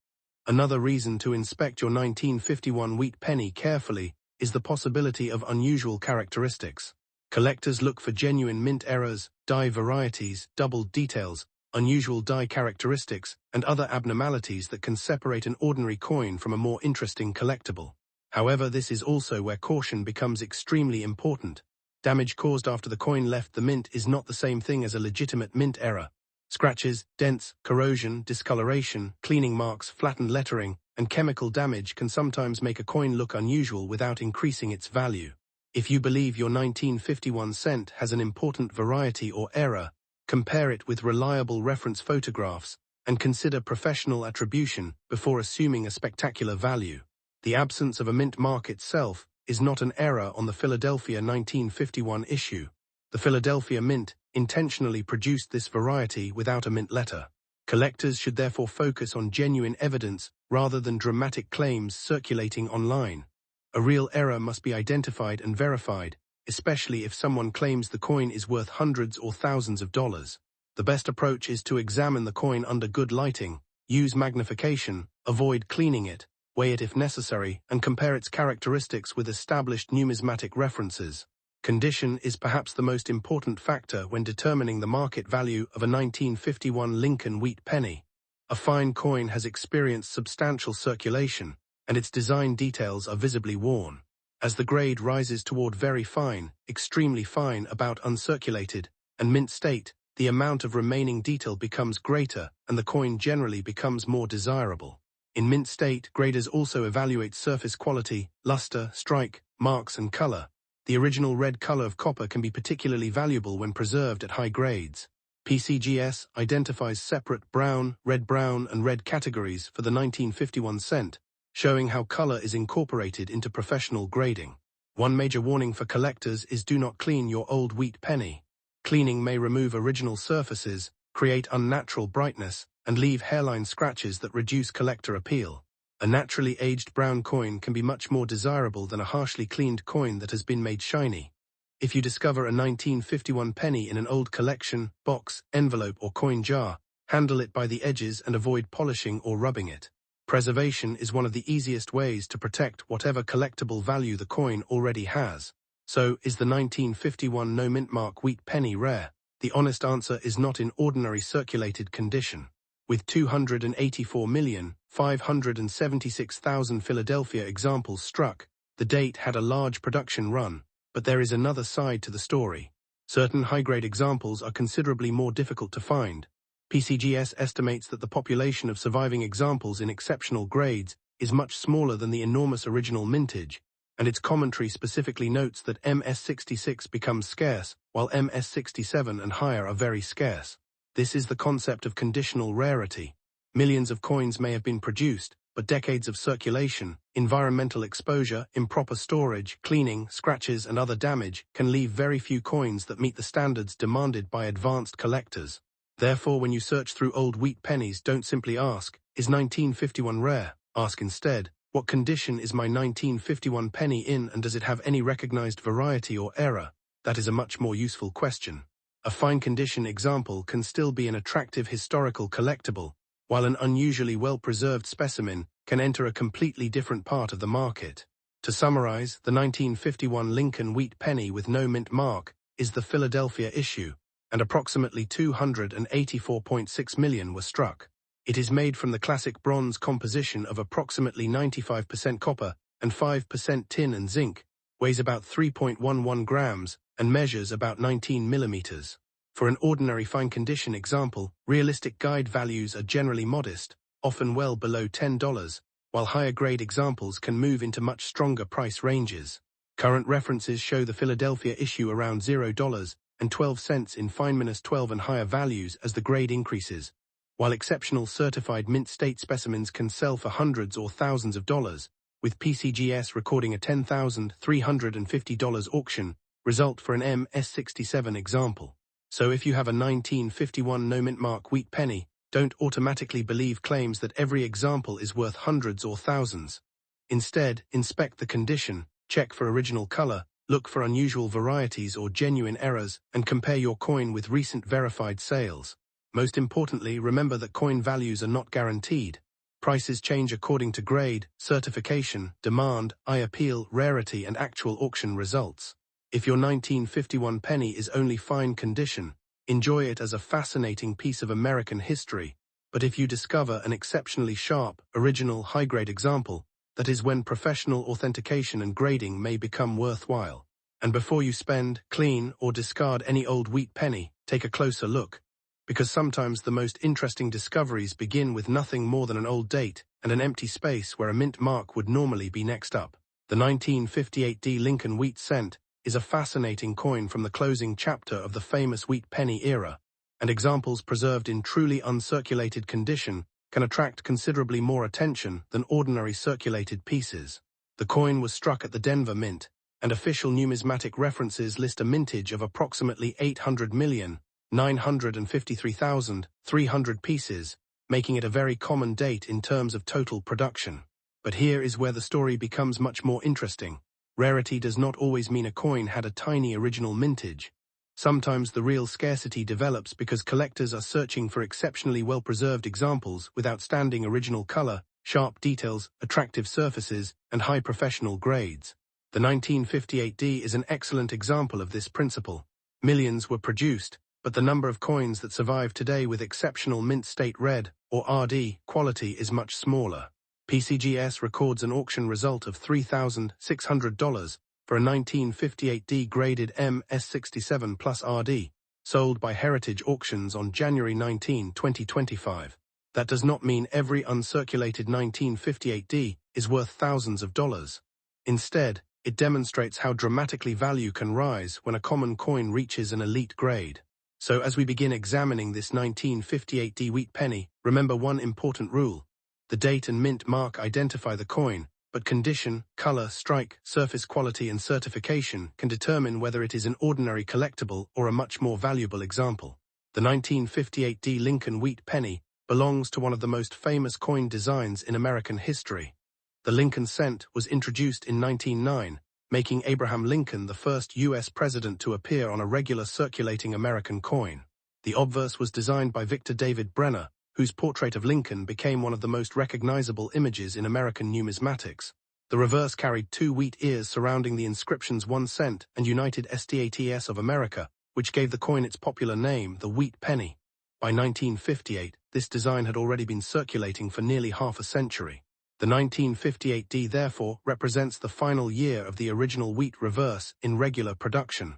Another reason to inspect your 1951 wheat penny carefully is the possibility of unusual characteristics. Collectors look for genuine mint errors, die varieties, doubled details, unusual die characteristics, and other abnormalities that can separate an ordinary coin from a more interesting collectible. However, this is also where caution becomes extremely important. Damage caused after the coin left the mint is not the same thing as a legitimate mint error. Scratches, dents, corrosion, discoloration, cleaning marks, flattened lettering, and chemical damage can sometimes make a coin look unusual without increasing its value. If you believe your 1951 cent has an important variety or error, compare it with reliable reference photographs and consider professional attribution before assuming a spectacular value. The absence of a mint mark itself is not an error on the Philadelphia 1951 issue. The Philadelphia Mint intentionally produced this variety without a mint letter. Collectors should therefore focus on genuine evidence rather than dramatic claims circulating online. A real error must be identified and verified, especially if someone claims the coin is worth hundreds or thousands of dollars. The best approach is to examine the coin under good lighting, use magnification, avoid cleaning it, weigh it if necessary, and compare its characteristics with established numismatic references. Condition is perhaps the most important factor when determining the market value of a 1951 Lincoln Wheat Penny. A fine coin has experienced substantial circulation, and its design details are visibly worn. As the grade rises toward very fine, extremely fine, about uncirculated, and mint state, the amount of remaining detail becomes greater and the coin generally becomes more desirable. In mint state, graders also evaluate surface quality, luster, strike, marks, and color. The original red color of copper can be particularly valuable when preserved at high grades. PCGS identifies separate brown, and red categories for the 1951 cent, showing how color is incorporated into professional grading. One major warning for collectors is do not clean your old wheat penny. Cleaning may remove original surfaces, create unnatural brightness, and leave hairline scratches that reduce collector appeal. A naturally aged brown coin can be much more desirable than a harshly cleaned coin that has been made shiny. If you discover a 1951 penny in an old collection, box, envelope, or coin jar, handle it by the edges and avoid polishing or rubbing it. Preservation is one of the easiest ways to protect whatever collectible value the coin already has. So, is the 1951 no mint mark wheat penny rare? The honest answer is not in ordinary circulated condition. With 284,576,000 Philadelphia examples struck, the date had a large production run, but there is another side to the story. Certain high-grade examples are considerably more difficult to find. PCGS estimates that the population of surviving examples in exceptional grades is much smaller than the enormous original mintage, and its commentary specifically notes that MS66 becomes scarce, while MS67 and higher are very scarce. This is the concept of conditional rarity. Millions of coins may have been produced, but decades of circulation, environmental exposure, improper storage, cleaning, scratches, and other damage can leave very few coins that meet the standards demanded by advanced collectors. Therefore, when you search through old wheat pennies, don't simply ask, is 1951 rare? Ask instead, what condition is my 1951 penny in, and does it have any recognized variety or error? That is a much more useful question. A fine condition example can still be an attractive historical collectible, while an unusually well-preserved specimen can enter a completely different part of the market. To summarize, the 1951 Lincoln Wheat Penny with no mint mark is the Philadelphia issue, and approximately 284.6 million were struck. It is made from the classic bronze composition of approximately 95% copper and 5% tin and zinc, weighs about 3.11 grams, and measures about 19 millimeters. For an ordinary fine condition example, realistic guide values are generally modest, often well below $10, while higher grade examples can move into much stronger price ranges. Current references show the Philadelphia issue around $0.12 in fine-12 and higher values as the grade increases, while exceptional certified mint state specimens can sell for hundreds or thousands of dollars, with PCGS recording a $10,350 auction result for an MS67 example. So if you have a 1951 no mint mark wheat penny, don't automatically believe claims that every example is worth hundreds or thousands. Instead, inspect the condition, check for original color, look for unusual varieties or genuine errors, and compare your coin with recent verified sales. Most importantly, remember that coin values are not guaranteed. Prices change according to grade, certification, demand, eye appeal, rarity, and actual auction results. If your 1951 penny is only fine condition, enjoy it as a fascinating piece of American history. But if you discover an exceptionally sharp, original, high-grade example, that is when professional authentication and grading may become worthwhile. And before you spend, clean, or discard any old wheat penny, take a closer look. Because sometimes the most interesting discoveries begin with nothing more than an old date and an empty space where a mint mark would normally be next up. The 1958 Lincoln Wheat Cent is a fascinating coin from the closing chapter of the famous wheat penny era, and examples preserved in truly uncirculated condition can attract considerably more attention than ordinary circulated pieces. The coin was struck at the Denver Mint, and official numismatic references list a mintage of approximately 800,953,300 pieces, making it a very common date in terms of total production. But here is where the story becomes much more interesting. Rarity does not always mean a coin had a tiny original mintage. Sometimes the real scarcity develops because collectors are searching for exceptionally well-preserved examples with outstanding original color, sharp details, attractive surfaces, and high professional grades. The 1958 is an excellent example of this principle. Millions were produced, but the number of coins that survive today with exceptional mint state red, or RD, quality is much smaller. PCGS records an auction result of $3,600 for a 1958 graded MS67 plus RD, sold by Heritage Auctions on January 19, 2025. That does not mean every uncirculated 1958 is worth thousands of dollars. Instead, it demonstrates how dramatically value can rise when a common coin reaches an elite grade. So as we begin examining this 1958 wheat penny, remember one important rule. The date and mint mark identify the coin, but condition, color, strike, surface quality and certification can determine whether it is an ordinary collectible or a much more valuable example. The 1958 Lincoln Wheat Penny belongs to one of the most famous coin designs in American history. The Lincoln cent was introduced in 1909, making Abraham Lincoln the first U.S. president to appear on a regular circulating American coin. The obverse was designed by Victor David Brenner, whose portrait of Lincoln became one of the most recognizable images in American numismatics. The reverse carried two wheat ears surrounding the inscriptions 1 cent and United States of America, which gave the coin its popular name, the wheat penny. By 1958, this design had already been circulating for nearly half a century. The 1958 therefore represents the final year of the original wheat reverse in regular production.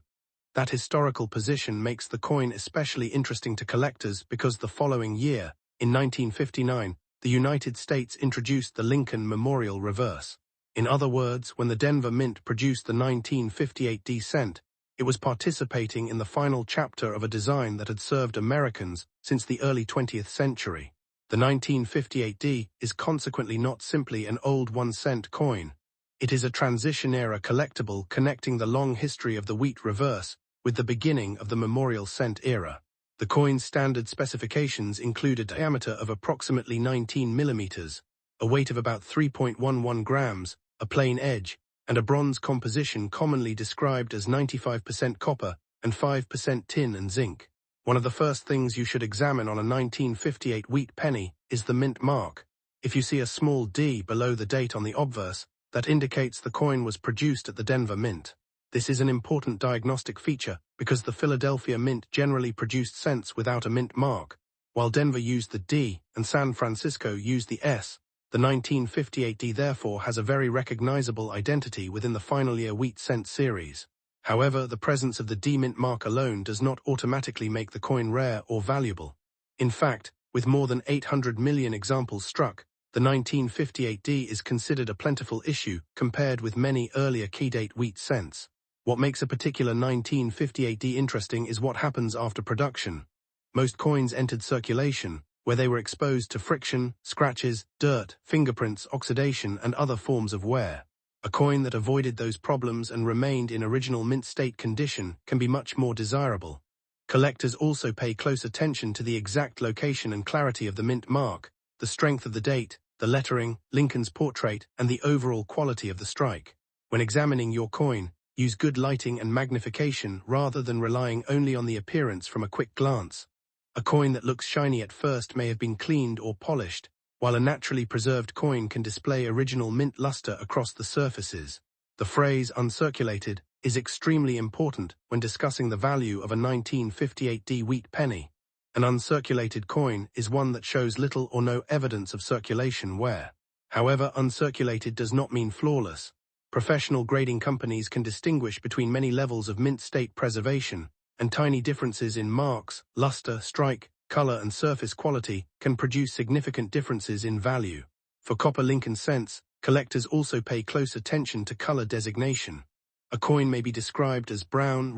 That historical position makes the coin especially interesting to collectors because the following year, in 1959, the United States introduced the Lincoln Memorial Reverse. In other words, when the Denver Mint produced the 1958 cent, it was participating in the final chapter of a design that had served Americans since the early 20th century. The 1958 is consequently not simply an old 1 cent coin. It is a transition-era collectible connecting the long history of the wheat reverse with the beginning of the Memorial Cent era. The coin's standard specifications include a diameter of approximately 19 millimeters, a weight of about 3.11 grams, a plain edge, and a bronze composition commonly described as 95% copper and 5% tin and zinc. One of the first things you should examine on a 1958 wheat penny is the mint mark. If you see a small D below the date on the obverse, that indicates the coin was produced at the Denver Mint. This is an important diagnostic feature because the Philadelphia Mint generally produced cents without a mint mark, while Denver used the D and San Francisco used the S. The 1958 therefore has a very recognizable identity within the final year wheat cent series. However, the presence of the D mint mark alone does not automatically make the coin rare or valuable. In fact, with more than 800 million examples struck, the 1958 is considered a plentiful issue compared with many earlier key-date wheat cents. What makes a particular 1958 interesting is what happens after production. Most coins entered circulation, where they were exposed to friction, scratches, dirt, fingerprints, oxidation, and other forms of wear. A coin that avoided those problems and remained in original mint state condition can be much more desirable. Collectors also pay close attention to the exact location and clarity of the mint mark, the strength of the date, the lettering, Lincoln's portrait, and the overall quality of the strike. When examining your coin, use good lighting and magnification rather than relying only on the appearance from a quick glance. A coin that looks shiny at first may have been cleaned or polished, while a naturally preserved coin can display original mint luster across the surfaces. The phrase uncirculated is extremely important when discussing the value of a 1958 wheat penny. An uncirculated coin is one that shows little or no evidence of circulation wear. However, uncirculated does not mean flawless. Professional grading companies can distinguish between many levels of mint state preservation, and tiny differences in marks, luster, strike, color, and surface quality can produce significant differences in value. For copper Lincoln cents, collectors also pay close attention to color designation. A coin may be described as brown,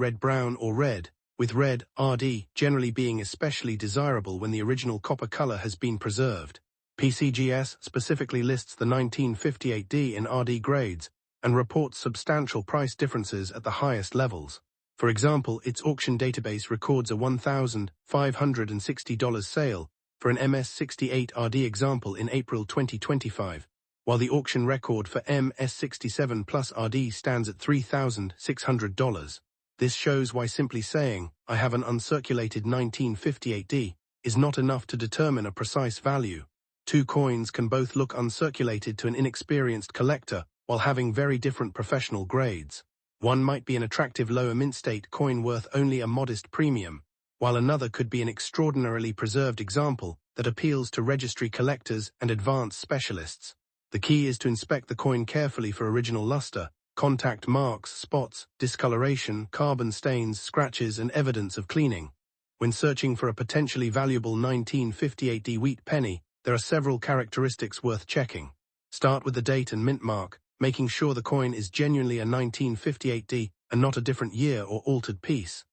or red, with red, RD, generally being especially desirable when the original copper color has been preserved. PCGS specifically lists the 1958D in RD grades and reports substantial price differences at the highest levels. For example, its auction database records a $1,560 sale for an MS68 RD example in April 2025, while the auction record for MS67 Plus RD stands at $3,600. This shows why simply saying, "I have an uncirculated 1958D," is not enough to determine a precise value. Two coins can both look uncirculated to an inexperienced collector while having very different professional grades. One might be an attractive lower mint state coin worth only a modest premium, while another could be an extraordinarily preserved example that appeals to registry collectors and advanced specialists. The key is to inspect the coin carefully for original luster, contact marks, spots, discoloration, carbon stains, scratches, and evidence of cleaning. When searching for a potentially valuable 1958D wheat penny, there are several characteristics worth checking. Start with the date and mint mark, making sure the coin is genuinely a 1958D and not a different year or altered piece.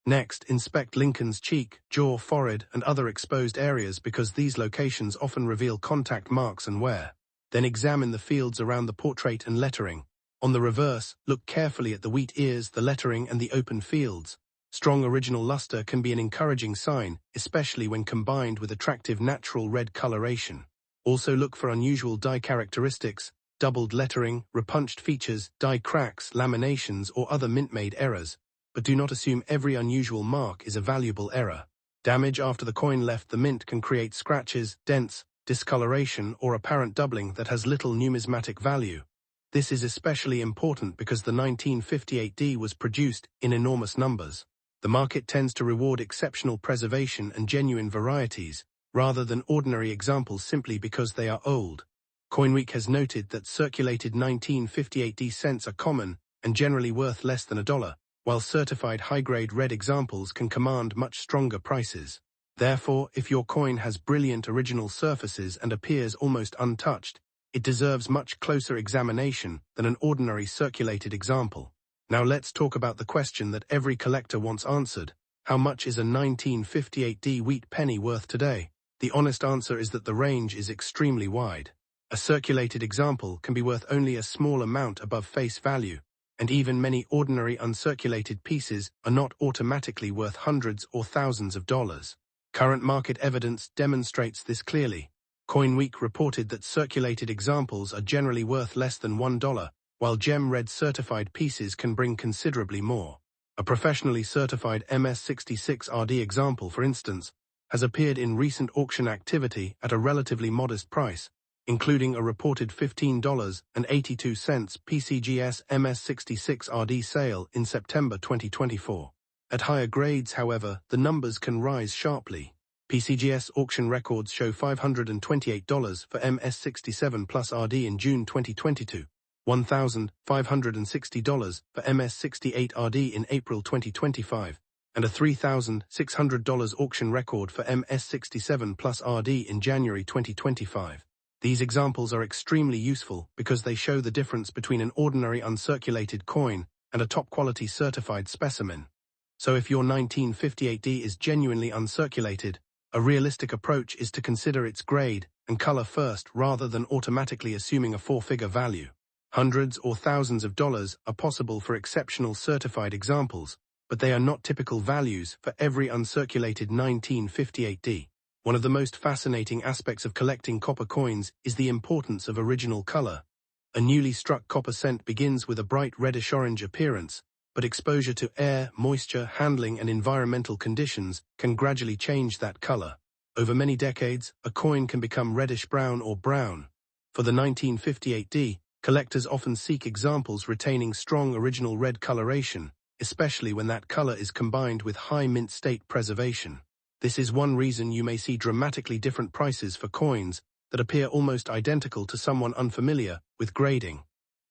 Next, inspect Lincoln's cheek, jaw, forehead, and other exposed areas because these locations often reveal contact marks and wear. Then examine the fields around the portrait and lettering. On the reverse, look carefully at the wheat ears, the lettering, and the open fields. Strong original luster can be an encouraging sign, especially when combined with attractive natural red coloration. Also look for unusual die characteristics, doubled lettering, repunched features, die cracks, laminations, or other mint-made errors, but do not assume every unusual mark is a valuable error. Damage after the coin left the mint can create scratches, dents, discoloration, or apparent doubling that has little numismatic value. This is especially important because the 1958D was produced in enormous numbers. The market tends to reward exceptional preservation and genuine varieties, rather than ordinary examples simply because they are old. CoinWeek has noted that circulated 1958D cents are common and generally worth less than $1, while certified high-grade red examples can command much stronger prices. Therefore, if your coin has brilliant original surfaces and appears almost untouched, it deserves much closer examination than an ordinary circulated example. Now let's talk about the question that every collector wants answered. How much is a 1958D wheat penny worth today? The honest answer is that the range is extremely wide. A circulated example can be worth only a small amount above face value, and even many ordinary uncirculated pieces are not automatically worth hundreds or thousands of dollars. Current market evidence demonstrates this clearly. CoinWeek reported that circulated examples are generally worth less than $1, while gem red certified pieces can bring considerably more. A professionally certified MS66 RD example, for instance, has appeared in recent auction activity at a relatively modest price, including a reported $15.82 PCGS MS66 RD sale in September 2024. At higher grades, however, the numbers can rise sharply. PCGS auction records show $528 for MS67 Plus RD in June 2022, $1,560 for MS68 RD in April 2025, and a $3,600 auction record for MS67 Plus RD in January 2025. These examples are extremely useful because they show the difference between an ordinary uncirculated coin and a top-quality certified specimen. So if your 1958D is genuinely uncirculated, a realistic approach is to consider its grade and color first rather than automatically assuming a four-figure value. Hundreds or thousands of dollars are possible for exceptional certified examples, but they are not typical values for every uncirculated 1958D. One of the most fascinating aspects of collecting copper coins is the importance of original color. A newly struck copper cent begins with a bright reddish-orange appearance, but exposure to air, moisture, handling, and environmental conditions can gradually change that color. Over many decades, a coin can become reddish-brown or brown. For the 1958D, Collectors often seek examples retaining strong original red coloration, especially when that color is combined with high mint state preservation. This is one reason you may see dramatically different prices for coins that appear almost identical to someone unfamiliar with grading.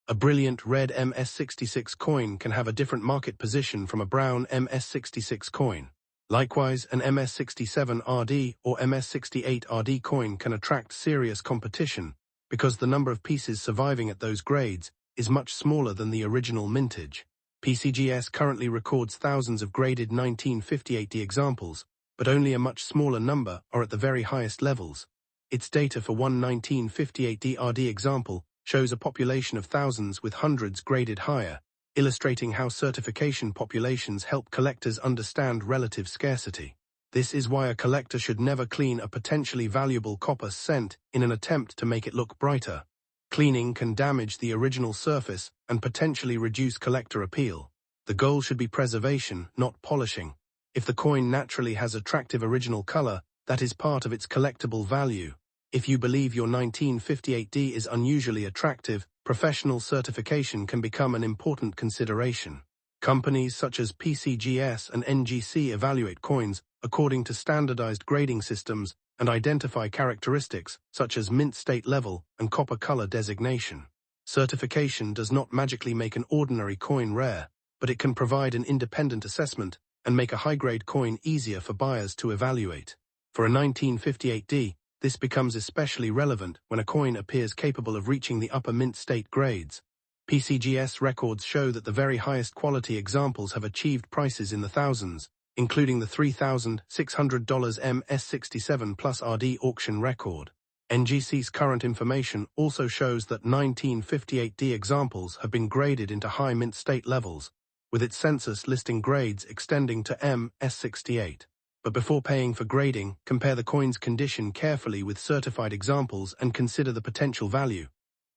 A brilliant red MS66 coin can have a different market position from a brown MS66 coin. Likewise, an MS67 RD or MS68 RD coin can attract serious competition because the number of pieces surviving at those grades is much smaller than the original mintage. PCGS currently records thousands of graded 1958D examples, but only a much smaller number are at the very highest levels. Its data for one 1958D RD example shows a population of thousands with hundreds graded higher, illustrating how certification populations help collectors understand relative scarcity. This is why a collector should never clean a potentially valuable copper cent in an attempt to make it look brighter. Cleaning can damage the original surface and potentially reduce collector appeal. The goal should be preservation, not polishing. If the coin naturally has attractive original color, that is part of its collectible value. If you believe your 1958D is unusually attractive, professional certification can become an important consideration. Companies such as PCGS and NGC evaluate coins according to standardized grading systems and identify characteristics such as mint state level and copper color designation. Certification does not magically make an ordinary coin rare, but it can provide an independent assessment and make a high-grade coin easier for buyers to evaluate. For a 1958D, this becomes especially relevant when a coin appears capable of reaching the upper mint state grades. PCGS records show that the very highest quality examples have achieved prices in the thousands, including the $3,600 MS67 Plus RD auction record. NGC's current information also shows that 1958D examples have been graded into high mint state levels, with its census listing grades extending to MS68. But before paying for grading, compare the coin's condition carefully with certified examples and consider the potential value.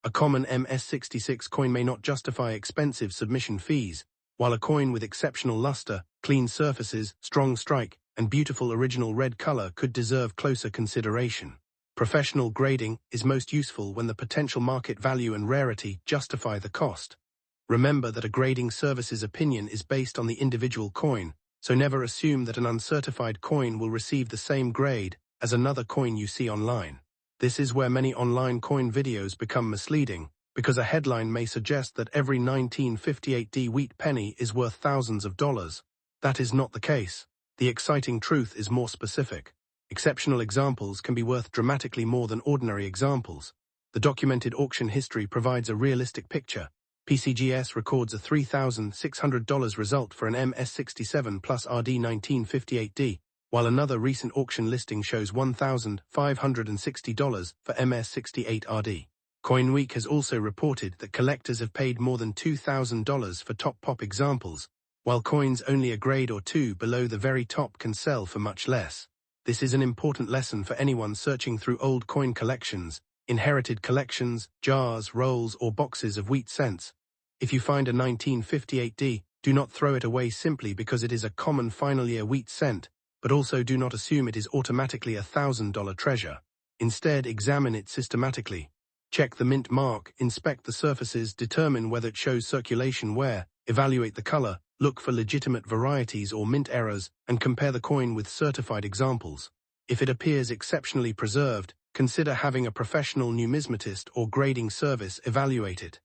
A common MS66 coin may not justify expensive submission fees, while a coin with exceptional luster, clean surfaces, strong strike, and beautiful original red color could deserve closer consideration. Professional grading is most useful when the potential market value and rarity justify the cost. Remember that a grading service's opinion is based on the individual coin, so never assume that an uncertified coin will receive the same grade as another coin you see online. This is where many online coin videos become misleading, because a headline may suggest that every 1958D wheat penny is worth thousands of dollars. That is not the case. The exciting truth is more specific. Exceptional examples can be worth dramatically more than ordinary examples. The documented auction history provides a realistic picture. PCGS records a $3,600 result for an MS67 Plus RD 1958D, while another recent auction listing shows $1,560 for MS68 RD. CoinWeek has also reported that collectors have paid more than $2,000 for top pop examples, while coins only a grade or two below the very top can sell for much less. This is an important lesson for anyone searching through old coin collections, inherited collections, jars, rolls, or boxes of wheat cents. If you find a 1958D, do not throw it away simply because it is a common final year wheat cent, but also do not assume it is automatically a $1,000 treasure. Instead, examine it systematically. Check the mint mark, inspect the surfaces, determine whether it shows circulation wear, evaluate the color, look for legitimate varieties or mint errors, and compare the coin with certified examples. If it appears exceptionally preserved, consider having a professional numismatist or grading service evaluate it.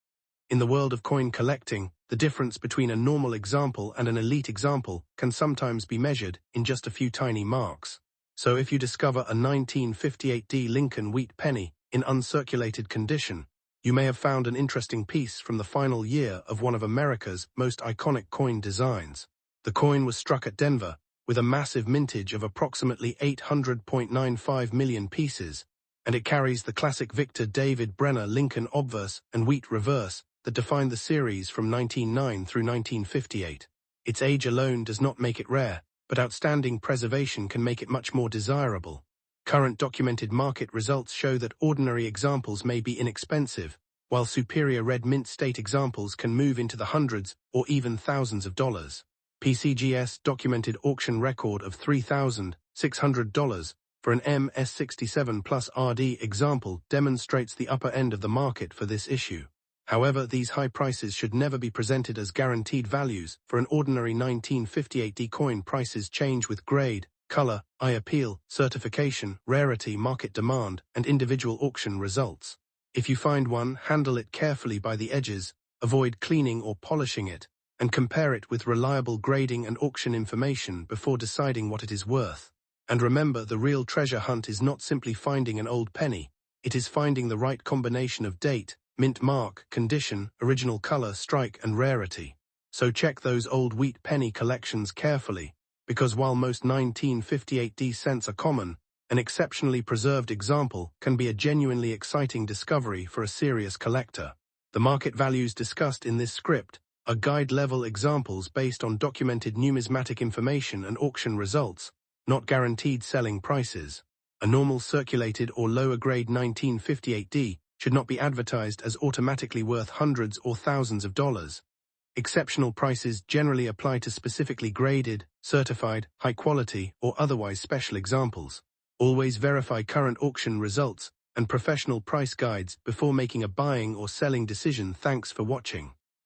In the world of coin collecting, the difference between a normal example and an elite example can sometimes be measured in just a few tiny marks. So if you discover a 1958D Lincoln Wheat Penny in uncirculated condition, you may have found an interesting piece from the final year of one of America's most iconic coin designs. The coin was struck at Denver, with a massive mintage of approximately 800.95 million pieces, and it carries the classic Victor David Brenner Lincoln obverse and wheat reverse that defined the series from 1909 through 1958. Its age alone does not make it rare, but outstanding preservation can make it much more desirable. Current documented market results show that ordinary examples may be inexpensive, while superior red mint state examples can move into the hundreds or even thousands of dollars. PCGS documented auction record of $3,600 for an MS67 Plus RD example demonstrates the upper end of the market for this issue. However, these high prices should never be presented as guaranteed values. For an ordinary 1958D coin, prices change with grade, color, eye appeal, certification, rarity, market demand, and individual auction results. If you find one, handle it carefully by the edges, avoid cleaning or polishing it, and compare it with reliable grading and auction information before deciding what it is worth. And remember, the real treasure hunt is not simply finding an old penny, it is finding the right combination of date, mint mark, condition, original color, strike, and rarity. So check those old wheat penny collections carefully, because while most 1958D cents are common, an exceptionally preserved example can be a genuinely exciting discovery for a serious collector. The market values discussed in this script are guide-level examples based on documented numismatic information and auction results, not guaranteed selling prices. A normal circulated or lower-grade 1958D should not be advertised as automatically worth hundreds or thousands of dollars. Exceptional prices generally apply to specifically graded, certified, high-quality, or otherwise special examples. Always verify current auction results and professional price guides before making a buying or selling decision. Thanks for watching.